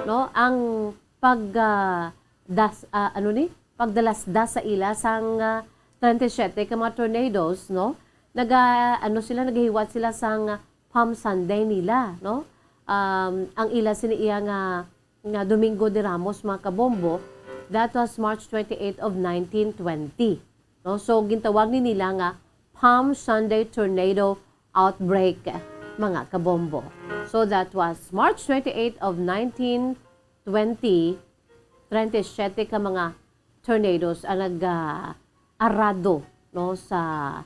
no? Ang pagdalasdas sa ila sang 37 ka mga tornadoes, no? Naghihiwat sila sang Palm Sunday nila, no? Ang ila siniya nga Domingo de Ramos, mga kabombo, that was March 28 of 1920. No? So, gintawag ni nila nga Palm Sunday tornado outbreak, mga kabombo. So that was March 28 of 1920, 37 ka mga tornadoes ang nag-arado no, sa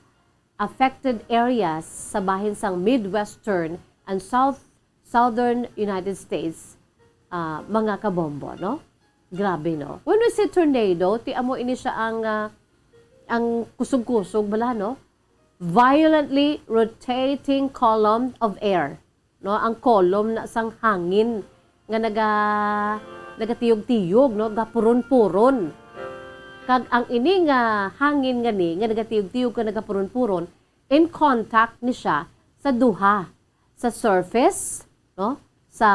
affected areas sa bahin sang Midwestern and Southern United States, mga kabombo, no? Grabe, no? When we say tornado, amo ini siya ang kusog-kusog bala, no? Violently rotating column of air, no? Ang column na sang hangin nga nagatiyog-tiyog, no? Gapuron-puron. Kag ang ini nga hangin nga ni nga nagatiyog-tiyog ka nagapuron-puron, in contact ni siya sa duha, sa surface, no? Sa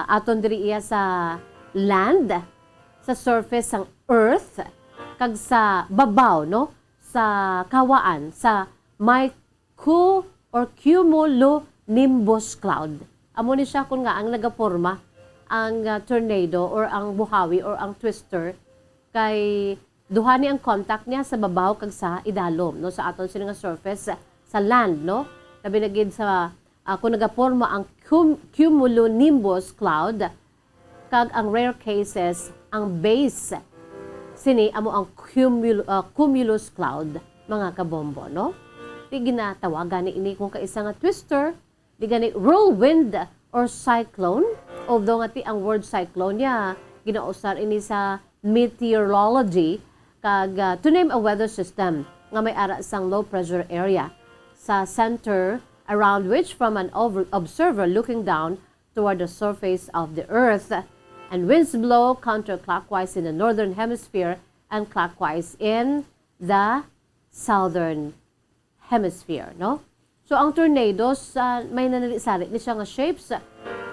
aton diri iya sa land, sa surface ng earth, kag sa babaw, no? Sa kawaan, sa may cumulonimbus cloud. Amo ni siya kung nga ang nagaporma ang tornado or ang buhawi or ang twister kay duha ni ang contact niya sa babaw kag sa idalom, no? Sa aton sila nga surface sa land, no? Labi na gid sa kung nagaporma ang cumulonimbus cloud kag ang rare cases ang base sini amo ang cumulus cloud, mga kabombo, no? Di ginatawagan ni ini kung kaisa nga twister, di gani whirlwind or cyclone, although nga ti ang word cyclone niya ginausar ini sa meteorology kag to name a weather system nga may ara sang low pressure area sa center around which from an observer looking down toward the surface of the earth, and winds blow counterclockwise in the northern hemisphere and clockwise in the southern hemisphere, no? So ang tornadoes may nanalisari ni siya nga shapes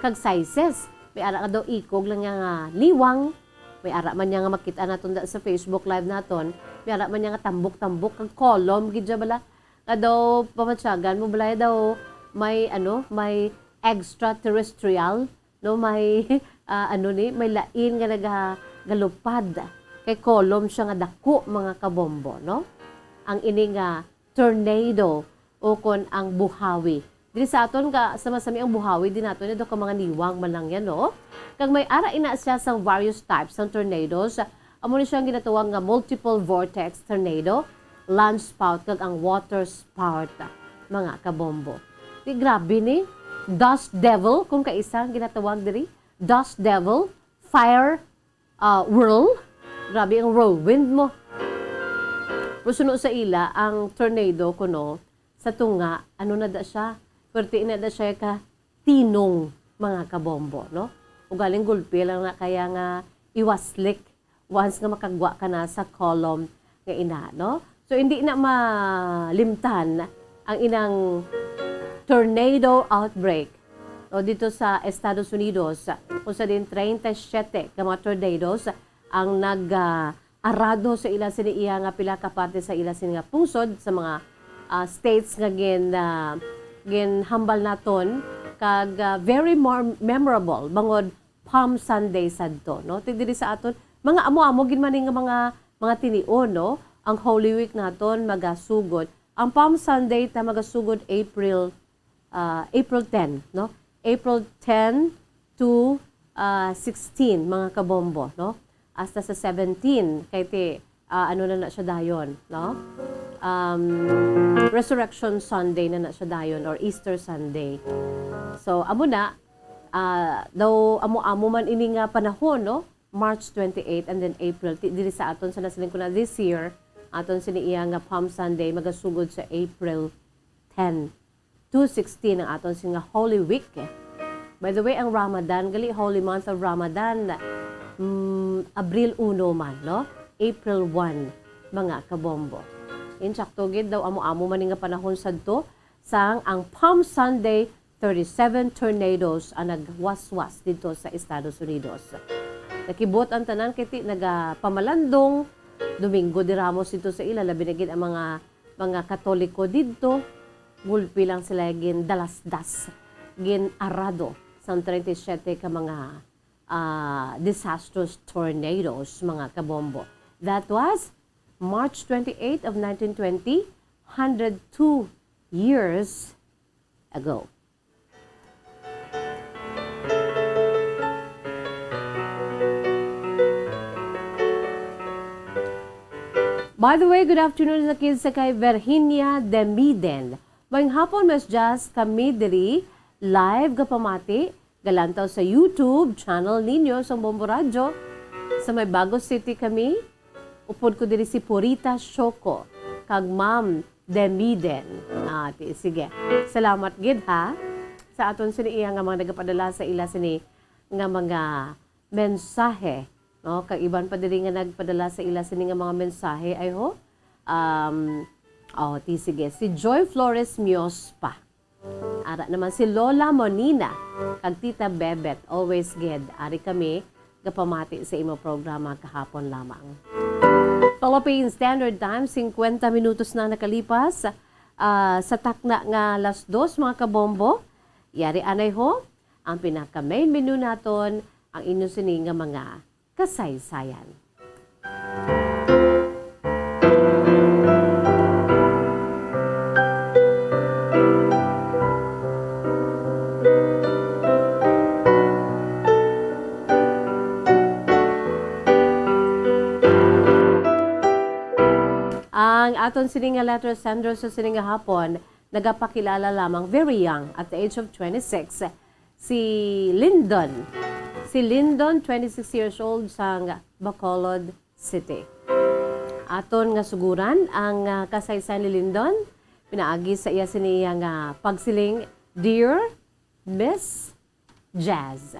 kag sizes. May ara ka daw ikog lang nga liwang, may ara man nga makita naton sa Facebook live naton, may ara man nga tambok-tambok kag column gidya bala. Daw pamatsyagan mo balay daw may may extraterrestrial, no? May may lain nga nagagalupad kay column siya nga dako, mga kabombo, no? Ang ini nga tornado o kon ang buhawi. Dili sa aton ka sa masami ang buhawi din naton ito ka mga niwang man lang yan, no? Kag may ara ina siya sang various types ng tornadoes. Amo ni siya ginatawag nga multiple vortex tornado, land spout kag ang water spout, mga kabombo. Di grabe ni dust devil kung kaisa ginatawag diri, dust devil, fire whirl, grabe ang whirlwind mo. Pusuno sa ila ang tornado kuno sa tunga, na da siya, perti na da siya ka tinong, mga kabombo, no? Ugaling gulpi lang na kaya nga iwaslik once nga makagwa ka na sa column nga ina, no? So, hindi na malimtan ang inang tornado outbreak o dito sa Estados Unidos. Kung sa din 37 ka mga tornadoes ang nag-arado sa ila siniiya nga pila ka parte sa ila nga pungsod sa mga states nga ginhambal naton kag very more memorable bangod Palm Sunday sadto, no? Tigdiri sa aton mga amo-amo ginmaning nga mga tinion, no? Ang Holy Week naton magasugod. Ang Palm Sunday ta magasugod April 10, no? April 10 to 16, mga kabombo, no? Hasta sa 17 kay ti na siya dayon, no? Resurrection Sunday na siya dayon or Easter Sunday. So amo na daw amo man ini nga panahon, no? March 28 and then April diri sa aton sa nasilin ko na this year aton siniiya nga Palm Sunday magasugod sa April 10 to 16 ang aton nga Holy Week. By the way, ang Ramadan, gali Holy Month of Ramadan, Abril 1 man, no? April 1, mga kabombo. Insakto gid daw amo-amo man nga panahon sadto sang ang Palm Sunday 37 tornadoes ang nagwaswas dito sa Estados Unidos. Nakibot ang tanan kiti nagapamalandong Domingo de Ramos dito sa ila, labi na gid ang mga Katoliko dito, gulpi lang sila gin dalasdas, gin arado sa 37 ka mga disastrous tornadoes, mga kabombo. That was March 28 of 1920, 102 years ago. By the way, good afternoon sa kids sa kay Virginia Demiden. Mayang hapon mas just kami diri live kapamati galantaw sa YouTube channel ninyo sa Bombo Radio. Sa may Bago City kami, upod ko diri si Purita Shoko kag Ma'am Demiden. Sige. Salamat gid ha sa aton sini iya nga mga nagapadala sa ila sini nga mga mensahe. No, kag iban pa diri nga nagpadala sa ila sini nga mga mensahe ay ho. Sige. Si Joy Flores Miospa. Ara naman si Lola Monina kag Tita Bebet always gid ari kami gapamati sa imo programa kahapon lamang. Philippine Standard Time 50 minutos na nakalipas sa takna nga alas 2 mga kabombo. Yari anay ho ang pinaka main menu naton ang inyo sini nga mga kasaysayan. Ang aton sining nga letter sender sa sining nga hapon nagapakilala lamang very young at the age of 26 si Lyndon. Si Lyndon, 26 years old sa Bacolod City. Aton nga suguran ang kasaysayan ni Lyndon pinaagi sa iya siniya nga pagsiling Dear Miss Jazz.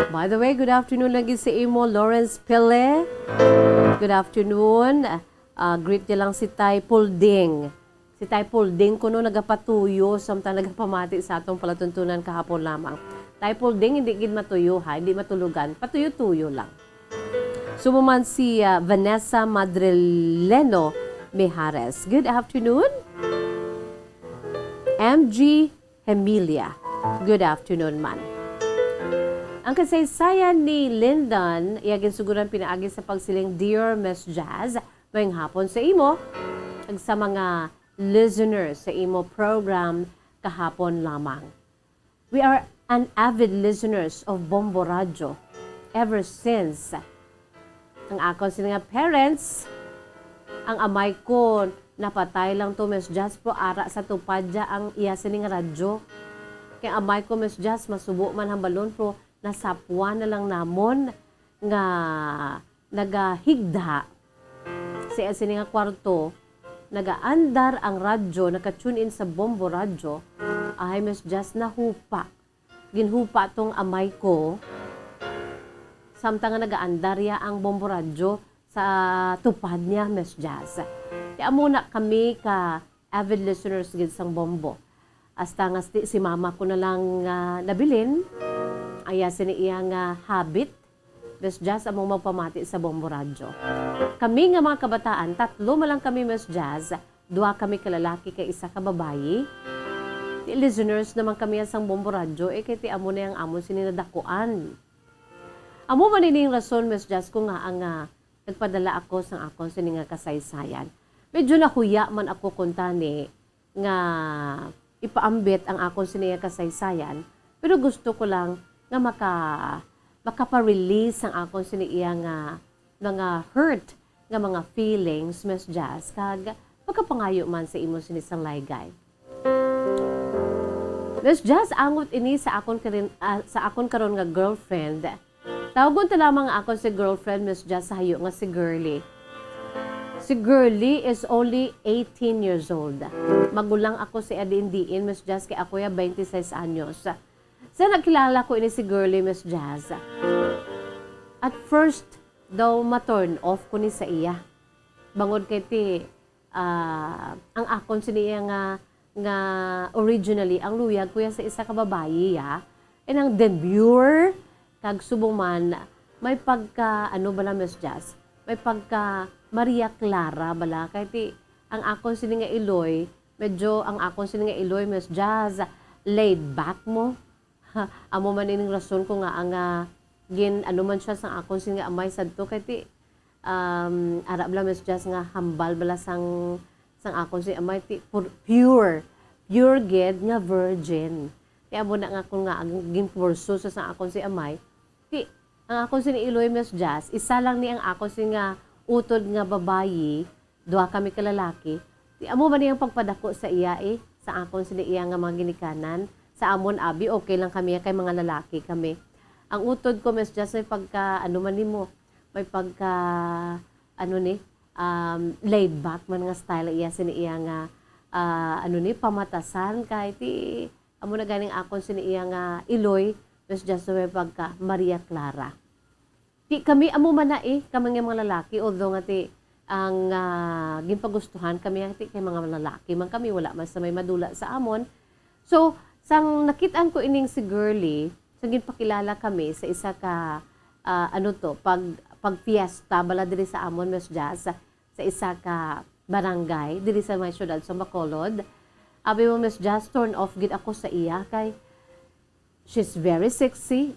By the way, good afternoon lagi sa imo, Lawrence Pele. Good afternoon. Greet niya lang si Tay Pulding. Si Tay Pulding kuno nagapatuyo samtang nagapamati sa atong palatuntunan kahapon lamang. Tay Pulding hindi gid matuyo ha, hindi matulugan, patuyo-tuyo lang. Sumuman si Vanessa Madrileno Mejares. Good afternoon. MG Emilia. Good afternoon man. Ang kasaysayan ni Lyndon, iyagin siguran pinaagi sa pagsiling Dear Miss Jazz, mayang hapon sa imo, ag sa mga listeners sa imo program kahapon lamang. We are an avid listeners of Bombo Radio ever since ang akon sila nga parents, ang amay ko, napatay lang to Miss Jazz po, ara sa tupadya ang iya sini nga radyo. Kaya amay ko Miss Jazz, masubo man hambalon po, nasapwa na lang namon nga nagahigda sa sini nga kwarto, nagaandar ang radyo, naka-tune in sa Bombo Radio, ay Miss Jazz nahupa. Ginhupa tong amay ko, samtang nga nagaandar ya ang Bombo Radio sa tupad niya, Miss Jazz. Kaya muna kami ka avid listeners gid sang Bombo. Hasta nga si mama ko na lang nabilin, aya sini iya nga habit, Miss Jazz, among magpamati sa Bombo Radio. Kami nga mga kabataan, 3 man lang kami, Miss Jazz, 2 kami kalalaki kay isa ka babayi. Di listeners naman kami sang Bombo Radio, kay ti amo na yung amo sininadakuan. Amo man ining rason, Miss Jazz, ko nga ang nagpadala ako sang akon sini nga kasaysayan. Medyo nahuya man ako kuntani nga ipaambit ang akon sini nga kasaysayan, pero gusto ko lang nga makaparelease ang akong siniiya nga mga hurt nga mga feelings, Miss Jazz, kag pagkapangayo man sa imo sinisang laygay. Miss Jazz, angot ini sa akon karon nga girlfriend. Tawagon ta lamang akon si girlfriend, Miss Jazz, sa hayo nga si Girlie. Si Girlie is only 18 years old. Magulang ako si Adindiin, Miss Jazz, kay ako ya 26 anyos. Sa nakilala ko ini si Girlie, Miss Jazz. At first, daw ma-turn off ko ni sa iya. Bangod kay ti, ang akon siniya nga originally, ang luyag kuya sa isa ka babayi, ya. And ang demure, kag subong man, may pagka, ano bala, Miss Jazz? May pagka Maria Clara bala. Kay ti, ang akon sini nga iloy, medyo ang akon sini nga iloy Miss Jazz laid back mo. Amo man ining rason ko nga ang gin ano man siya sang akon sini nga amay sadto kay ti ara bala Miss Jazz nga hambal bala sang akon si amay ti pure gid nga virgin. Kaya amo na nga kung nga ang ginpurso sa sang akon si amay ti ang akon si iloy Miss Jazz isa lang ni ang akon si nga utod nga babayi, duha kami kalalaki. Di amo man niyang pagpadako sa iya sa akon sila iya nga mga ginikanan. Sa amon abi okay lang kami kay mga lalaki kami. Ang utod ko Miss Jazz may pagka ano man nimo, may pagka ano ni laid back man nga style iya sini iya nga ano ni pamatasan kay ti amo na ganing akon sini iya nga iloy Miss Jazz may pagka Maria Clara. Ti kami amo man na kami nga mga lalaki although nga ti ang ginpagustuhan kami ti kay mga lalaki man kami wala man sa may madula sa amon. So sang nakitaan ko ining si Girlie, sang ginpakilala kami sa isa ka ano to pag fiesta bala diri sa amon Miss Jazz sa isa ka barangay diri sa may syudad sa Bacolod. Abi mo Miss Jazz turn off gid ako sa iya kay she's very sexy,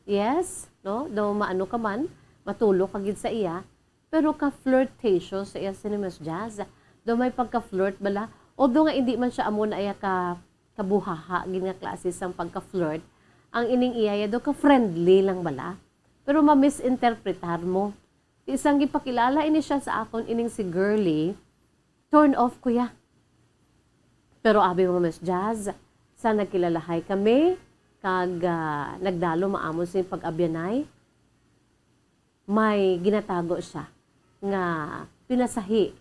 yes, no? Do maano ka man, matulo ka gid sa iya, pero ka flirtatious sa iya si Miss Jazz. Do may pagka-flirt bala, although nga hindi man siya amo na iya ka kabuhaha gid nga klase sang pagka-flirt. Ang ining iya do ka friendly lang bala. Pero ma-misinterpretar mo. Isang gipakilala ini siya sa akon ining si Girlie, turn off kuya. Pero abi mo Miss Jazz, sa nagkilalahay kami, kag nagdalo maamon sa pag-abyanay, may ginatago siya nga pinasahi,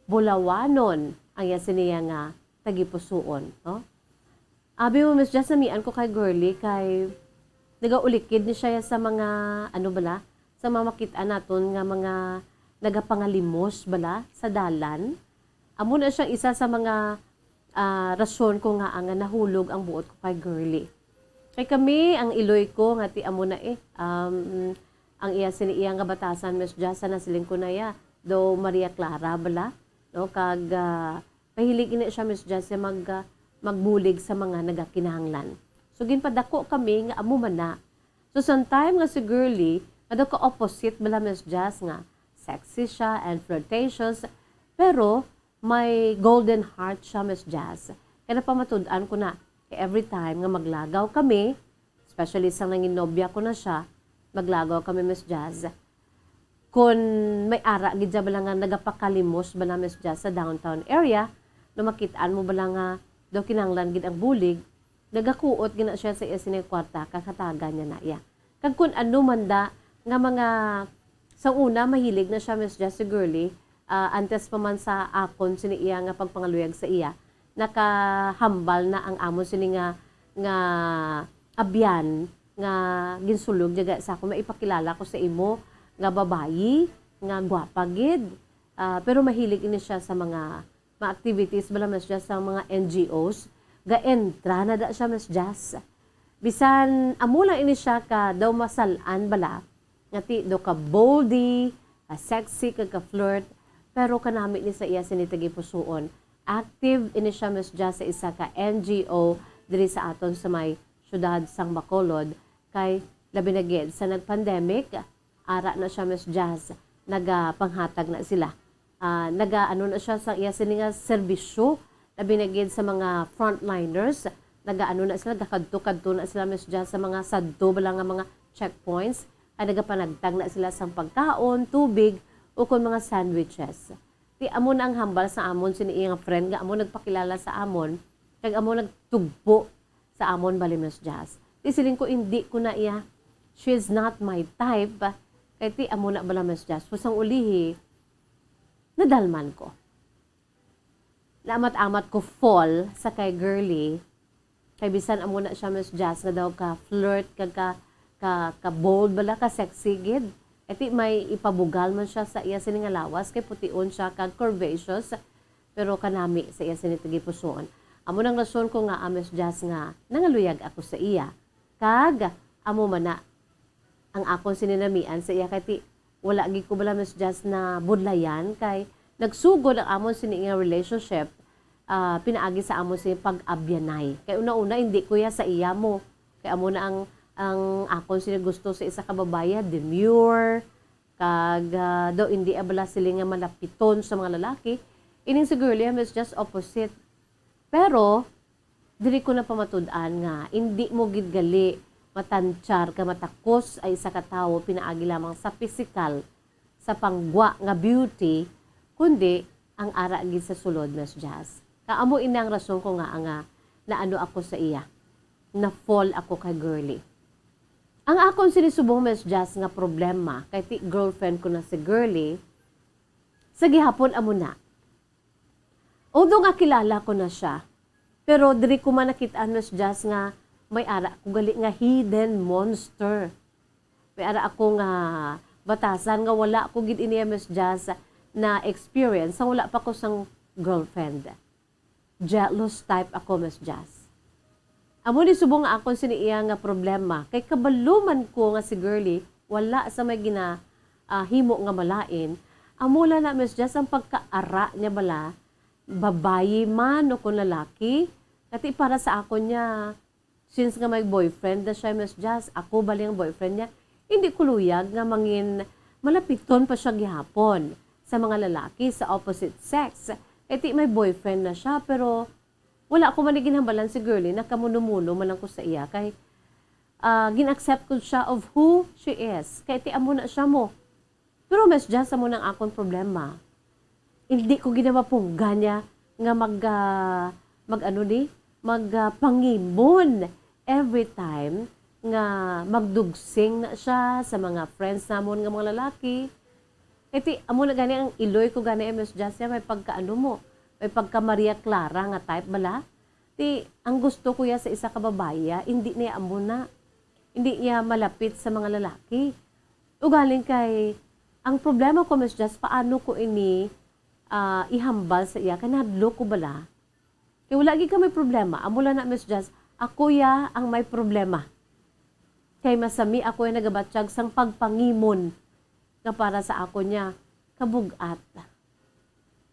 bulawanon ang yasiniya nga tagipusuon. No? Abi mo Miss Jazz, samian ko kay Girlie, kay nagaulikid ni siya sa mga, ano bala, sa mga makita naton nga mga nagapangalimos bala sa dalan. Amo na siyang isa sa mga rason ko nga ang nahulog ang buot ko kay Girlie. Kay kami, ang iloy ko, nga ti amo na ang iya sini iya nga batasan, Miss Jazz, na siling ko na ya, do Maria Clara bala, no, kag pahilig ini siya, Miss Jazz, magbulig sa mga nagakinahanglan. So, ginpadako kami, nga amo man na. So, sometime nga si Girlie, nga daw ka-opposite bala, Miss Jazz, nga sexy siya and flirtatious, pero may golden heart siya, Miss Jazz. Kaya napamatud-an ko na, every time nga maglagaw kami, especially sa nanginobya ko na siya, maglagaw kami Miss Jazz. Kung may ara, gidya ba lang nga nagapakalimos ba na Miss Jazz sa downtown area, na makitaan mo ba lang nga daw kinanglan gid ang bulig, nagakuot gina siya sa iya sinay kwarta, kakataga niya na iya. Kag kung ano man da, nga mga, sa una, mahilig na siya Miss Jazz si Girlie, antes pa man sa akon, sini iya nga pagpangaluyag sa iya, nakahambal na ang amo sini nga abyan nga ginsulog jaga sa ako maipakilala ko sa imo nga babayi nga gwapa gid pero mahilig ini siya sa mga activities bala Miss Jazz sa mga NGOs ga entra na da siya Miss Jazz bisan amo lang ini siya ka daw masalan bala nga ti do ka boldy sexy ka flirt pero kanami ni sa iya sinitagi pusuon. Active ini siya Miss Jazz sa isa ka NGO diri sa aton sa may syudad sang Bacolod kay labi na gid sa nag-pandemic ara na siya Miss Jazz nagapanghatag na sila ano na siya sa iya sini nga serbisyo labi na gid sa mga frontliners ano na sila gakadto na sila Miss Jazz sa mga sadto bala nga mga checkpoints ay nagapanagtag na sila sang pagkaon, tubig o kun mga sandwiches. Ti amo na ang hambal sa amon sini iyang friend nga amo nagpakilala sa amon kag amo nagtugpo sa amon bali Miss Jazz. Ti siling ko hindi ko na iya she's not my type kay ti amo na bala Miss Jazz. Pusang ulihi nadalman ko. Naamat-amat ko fall sa kay Girlie kay bisan amo na siya Miss Jazz nga daw ka flirt kag ka bold bala ka sexy gid. Iti may ipabugal man siya sa iya sini nga lawas kay putiun siya kag curvaceous pero kanami sa iya sini tagipusoon. Amo nang rason ko nga Miss Jazz nga nangaluyag ako sa iya. Kag amo man na ang akon sininamian sa iya kay ti wala gid ko bala Miss Jazz na budlayan kay nagsugod ang amon sini nga relationship pinaagi sa amo si pag-abyanay. Kaya una-una, hindi kuya sa iya mo. Kaya amo na ang akon sila gusto sa isa ka babae, demure, kag daw hindi abala sila nga malapiton sa mga lalaki. Ining si girlie is just opposite. Pero, dili ko na pamatud-an nga, hindi mo gidgali, matansyar ka, matakos ay isa ka tawo, pinaagi lamang sa physical, sa pangwa nga beauty, kundi ang ara gid sa sulod, Miss Jazz. Kaamo inang rason ko nga na ano ako sa iya, na fall ako kay girlie. Ang akong sinisubong, Miss Jazz, nga problema, kay girlfriend ko na si girlie, sa gihapon amo na. Although nga kilala ko na siya, pero diri ko man nakitaan, Miss Jazz, nga may ara ko gali nga hidden monster. May ara ako nga batasan nga wala ko gid iniya, Miss Jazz, na experience sa wala pa ko sang girlfriend. Jealous type ako, Miss Jazz. Amo ni subong nga akong siniiya nga problema, kay kabaluman ko nga si girlie, wala sa may himo nga malain, amo na, Miss Jazz, ang pagkaara niya bala, babayi man o kung lalaki. Kati para sa ako niya, since nga may boyfriend na siya, Miss Jazz, ako bali ang boyfriend niya, hindi kuluyag nga mangin malapiton pa siya gihapon sa mga lalaki sa opposite sex. Kati may boyfriend na siya, pero wala ako manigin hambalan si girlie, nakamuno-muno man lang ko sa iya, kay gin-accept ko siya of who she is. Kaya amo na siya mo. Pero Miss Jazz, amo nang akong problema. Hindi ko ginawa pong ganya nga magpangimon every time nga magdugsing na siya sa mga friends namon nga mga lalaki. Iti, amo na gani ang iloy ko gani, Miss Jazz, may pagkaano mo, may pagka Maria Clara nga type bala. Ti, ang gusto ko ya sa isa ka babae, hindi niya amo na. Hindi niya malapit sa mga lalaki. Ugaling kay, ang problema ko, Miss Jazz, paano ko ini ihambal sa iya, kanadlo ko bala. Kaya wala ka may problema. Amula na, Miss Jazz, ako ya ang may problema. Kay masami ako yung nagabatsyag sang pagpangimon na para sa ako niya kabugat.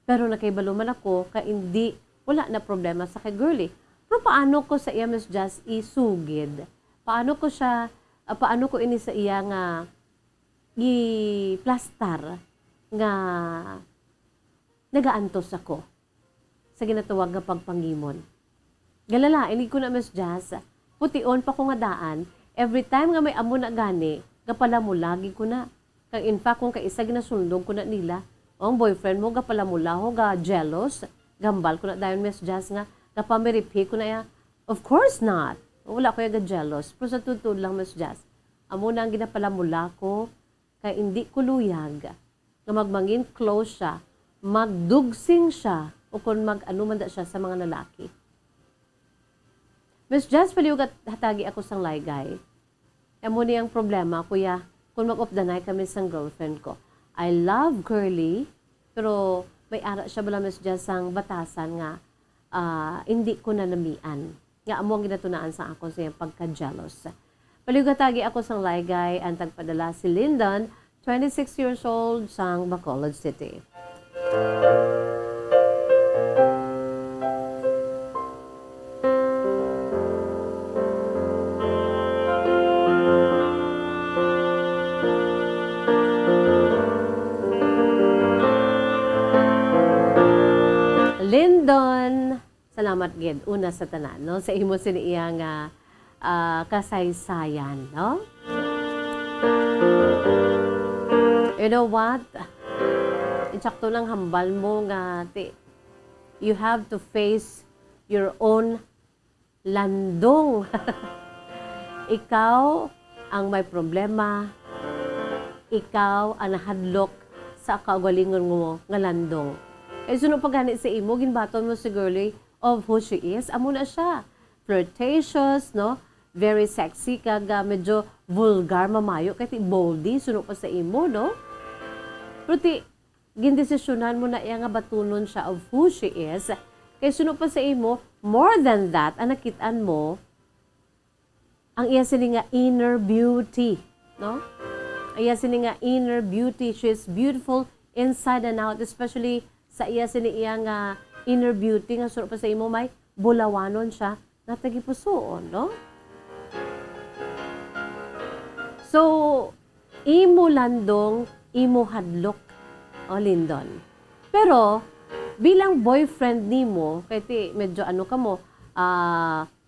Pero nakaibaluman ako, kaya hindi, wala na problema sa kay girlie. Pero paano ko sa iya, Miss Jazz, isugid? Paano ko ini sa iya nga i-plastar nga nagaantos ako sa ginatawag nga pagpangimon. Galala, ini ko na, Miss Jazz, pution pa ko nga daan, every time nga may amo na gani, kapala mo lagi ko na. Kang in fact, kung kaisa ginasundog ko na nila, ang boyfriend mo, kapala mo laho, ga jealous, gambal ko na dayon, Miss Jazz, nga, kapamiripi ko na ya. Of course not. Wala ko yung ga jealous. Pero sa tutod lang, Miss Jazz, amo na ang ginapala mula ko, kaya hindi ko luyag, nga magmangin close siya, magdugsing siya o kung mag-ano man siya sa mga lalaki. Miss Jazz, paliw hatagi ako sang laygay. Amo niyang problema, kuya, kung mag-off the night kami sang girlfriend ko. I love girlie, pero may ara siya bala, Miss Jazz, sang batasan nga hindi ko na namian. Nga amo ang ginatunaan sa ako sa pagka-jealous. Paliw hatagi ako sang laygay, ang tagpadala si Lyndon, 26 years old, sang Bacolod City. Lyndon, salamat gid una sa tanan, no? Sa imo siniya nga kasaysayan, no? You know what? Insakto lang hambal mo nga you have to face your own landong. Ikaw ang may problema. Ikaw ang nahadlok sa kaugalingon mo nga landong. Kaya sunod pagani sa imo, ginbaton mo si girlie of who she is. Amo na siya. Flirtatious, no? Very sexy, kaga medyo vulgar, mamayo. Kaya boldy, sunod pa sa imo, no? Pero gindesisyonan mo na iya nga batunon siya of who she is. Kaya sunod pa sa imo, more than that, ang nakitaan mo, ang iya sini nga inner beauty, no? Iya sini nga inner beauty. She is beautiful inside and out, especially sa iya sini iya nga inner beauty nga suro pa sa imo may bulawanon siya na tagipusoon, no? So, imo landong, imo hadlok, o Lindon. Pero, bilang boyfriend nimo, kaya medyo ano ka mo,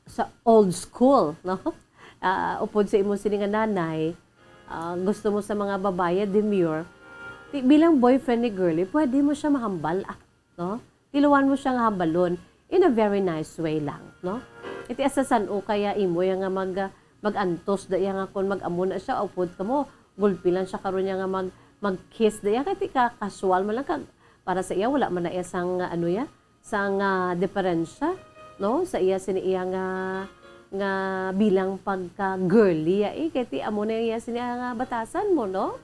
sa old school, no? Upod sa imo sini nga nanay, gusto mo sa mga babae, demure, bilang boyfriend ni girlie, pwede mo siya mahambal, no? Tiluan mo siya nga hambalon in a very nice way lang, no? Iti asasan o kaya imo yung nga mag-antos da nga kung mag-amo na siya, upod ka mo, gulpilan siya karon nga mag-kiss da yan, kaya casual man lang para sa iya, wala man na iya sang ano ya, sang diferensya, no? Sa iya sini iya nga bilang pagka-girly, kaya amo na iya sini nga batasan mo, no?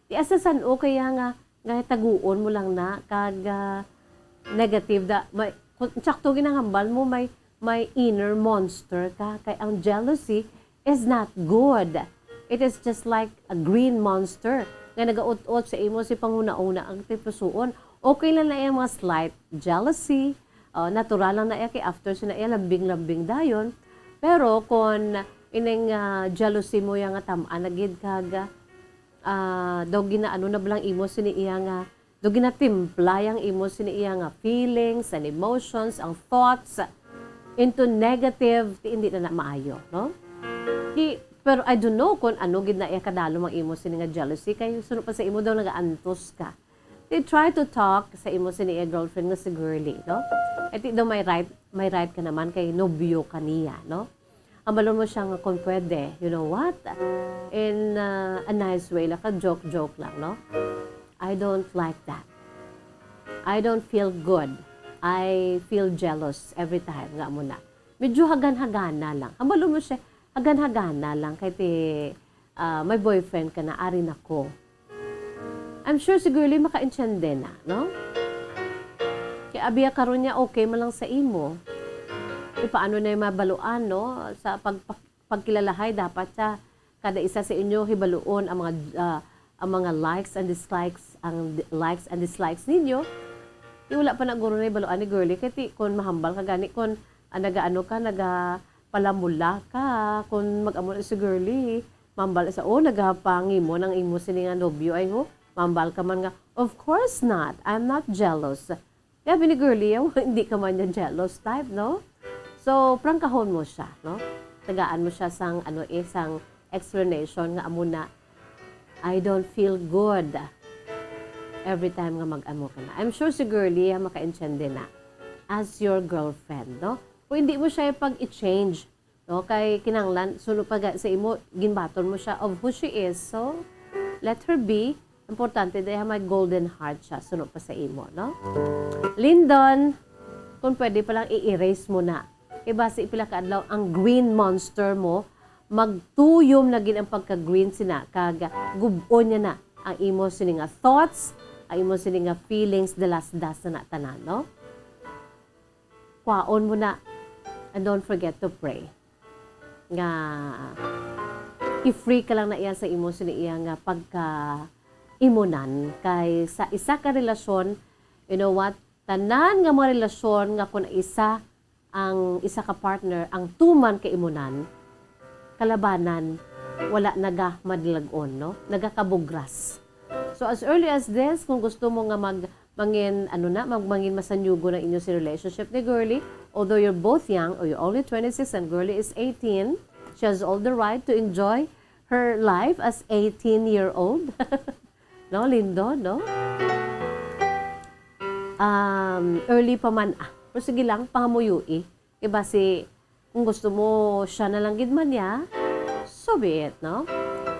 Ti asasan o kaya nga taguon mo lang na kag negative da may tsakto ginahambal mo may inner monster ka kay ang jealousy is not good. It is just like a green monster nga nagaut-ut sa imo si panguna-una ang tipusuon. Okay lang na yung mga slight jealousy, natural lang na kay after sina iya lambing-lambing dayon. Pero kung ining jealousy mo yang tam-an nagid kag daw ginaano na blang imo sini iya nga daw ginatimpla yang imo sini iya nga feelings and emotions, ang thoughts into negative, hindi na maayo, no? Pero I don't know kung ano gid na iya kadalo mang imo sini nga jealousy kay sunod pa sa imo daw nagaantos ka. They try to talk sa imo sini iya girlfriend nga si girlie, no? Iti daw may right ka naman kay nobyo kaniya, no? Ambalon mo siya nga kung pwede, you know what? In a nice way, like a joke lang, no? I don't like that. I don't feel good. I feel jealous every time nga mo na. Medyo hagan-hagana lang. Ambalon mo siya, hagan-hagana lang kay may boyfriend ka na, arin ako. I'm sure siguro maka-enchende na, no? Kaya abiya karon niya, okay man lang sa imo. Paano na yung mabaluan, no? Sa pagkilalahay, dapat sa kada isa sa inyo hibaluon ang mga likes and dislikes ninyo. Wala pa na guro na ibaluan ni girlie, kaya kung mahambal ka gani, kung nagapalamula ka, kung mag-amo na si girlie, mahambal sa, nagapangi mo ng imo sininga nobyo, ay mahambal ka man nga, of course not, I'm not jealous. Kaya ni girlie, hindi ka man yung jealous type, no? So, prangkahon mo siya, no? Tagaan mo siya sang isang explanation nga amo na I don't feel good every time nga mag-amo ka na. I'm sure si girlie maka-enchende na as your girlfriend, no? Kung hindi mo siya pag-i-change, no? Kay kinanglan, suno pa sa imo, ginbaton mo siya of who she is. So, let her be. Importante dahil may golden heart siya, suno pa sa imo, no? Lindon, kung pwede palang i-erase mo na. Base ipila ka adlaw ang green monster mo magtuyom na gid ang pagka-green sina kag gubon niya na ang imo sini nga thoughts, ang imo sini nga feelings dalas-das na tanan, no? Kwaon mo na and don't forget to pray. Nga i-free ka lang na iya sa imo sini iya nga pagka imunan kay sa isa ka relasyon, you know what? Tanan nga mga relasyon nga kun ang isa ka partner, ang tuman kay imunan, kalabanan, wala naga madlagon, no? Nagakabugras. So as early as this, kung gusto mo nga mangin masanyugo ng inyo si relationship ni girlie, although you're both young, or you're only 26 and girlie is 18, she has all the right to enjoy her life as 18-year-old. No, Lindo, no? Early pa man, pero sige lang, pangamuyui. Iba kung gusto mo siya na lang gidman niya, so be it, no?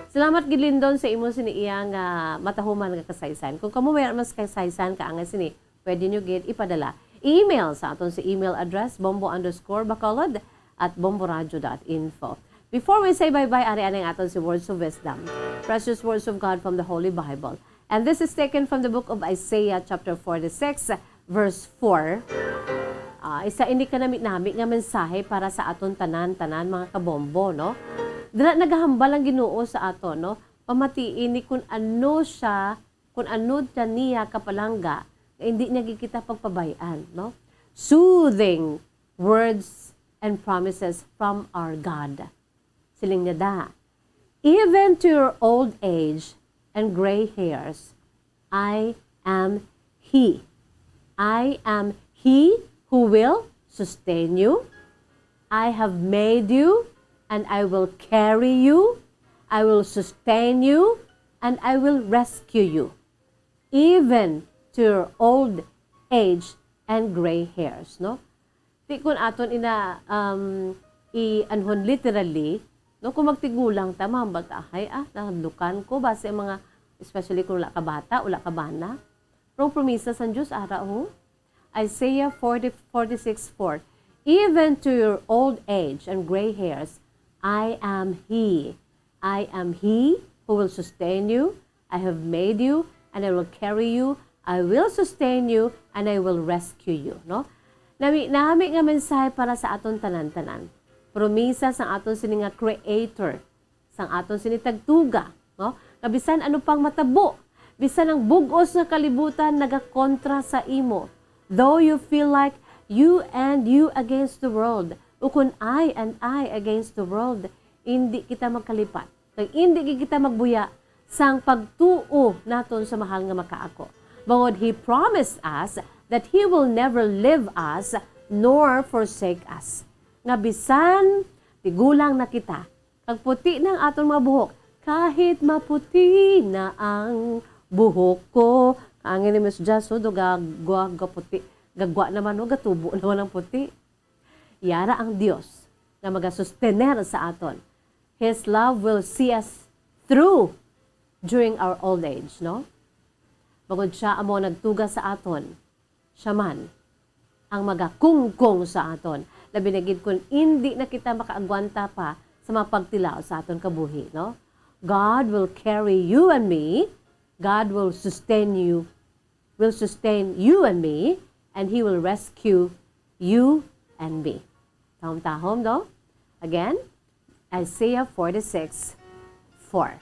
Salamat gid Lindon sa imo sini iyang matahuman nga kasaysayan. Kung kamo mayroon mas kasaysayan ka ang sini, pwede nyo gid ipadala. Email sa aton sa email address bombo_bacolod@bomboradio.info. Before we say bye-bye, ari-ari ang aton si Words of Wisdom, precious words of God from the Holy Bible. And this is taken from the book of Isaiah chapter 46, verse 4. Isa ini ka nami nga mensahe para sa aton tanan mga kabombo, no? Dira nagahambal ang Ginoo sa aton, no? Pamatiin ni kung ano niya kapalangga Hindi niya kita pagpabayaan, no? Soothing words and promises from our God. Siling niya da. Even to your old age and gray hairs, I am He. I am He who will sustain you. I have made you, and I will carry you. I will sustain you, and I will rescue you. Even to your old age and gray hairs, no? Di kun aton ina i-anhon literally, no, kung magtigulang ta, mambaltahay, nahadlukan ko, base mga, especially kung wala ka bata, wala ka bana. Pero promisa sa Diyos, ara ho. Isaiah 46:4, even to your old age and gray hairs, I am He. I am He who will sustain you. I have made you, and I will carry you. I will sustain you, and I will rescue you. No? Nami nga mensahe para sa aton tanan-tanan. Promisa sa aton sini nga creator, sang aton sini tagtuga, no? Kabisan ano pang matabo, bisan ang bugos nga kalibutan nagakontra sa imo. Though you feel like you and you against the world, ukon I and I against the world, hindi kita magkalipat. Kag hindi kita magbuya sang pagtuo naton sa mahal nga makaako. Bangod He promised us that He will never leave us nor forsake us. Nga bisan tigulang na kita, kag puti ng aton mga buhok, kahit maputi na ang buhok ko, angin ni Miss Jazz, do gagwa puti, gagwa naman o gatubo naman ang puti. Yara ang Dios na magasustener sa aton. His love will see us through during our old age, no? Bagod siya amo nagtuga sa aton, siya man ang magakungkong sa aton. Labi na gid kung hindi na kita makaagwanta pa sa mga pagtilaw sa aton kabuhi, no? God will carry you and me. God will sustain you and me, and He will rescue you and me. Tahom-tahom, no? Again, Isaiah 46:4.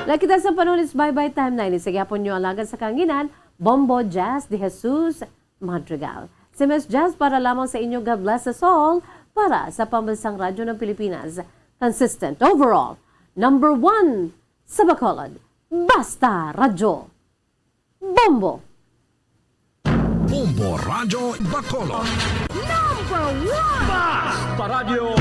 Nakita sa panahon is bye-bye time na. Inisagapon nyo alagan sa kanginan, Bombo Jazz de Jesus Madrigal. Si Miss Jazz para lamang sa inyo, God bless us all, para sa Pambansang Radyo ng Pilipinas. Consistent overall, number 1 sa Bacolod. Basta Radyo. Bombo! Bombo Radio Bacolod. Basta Radio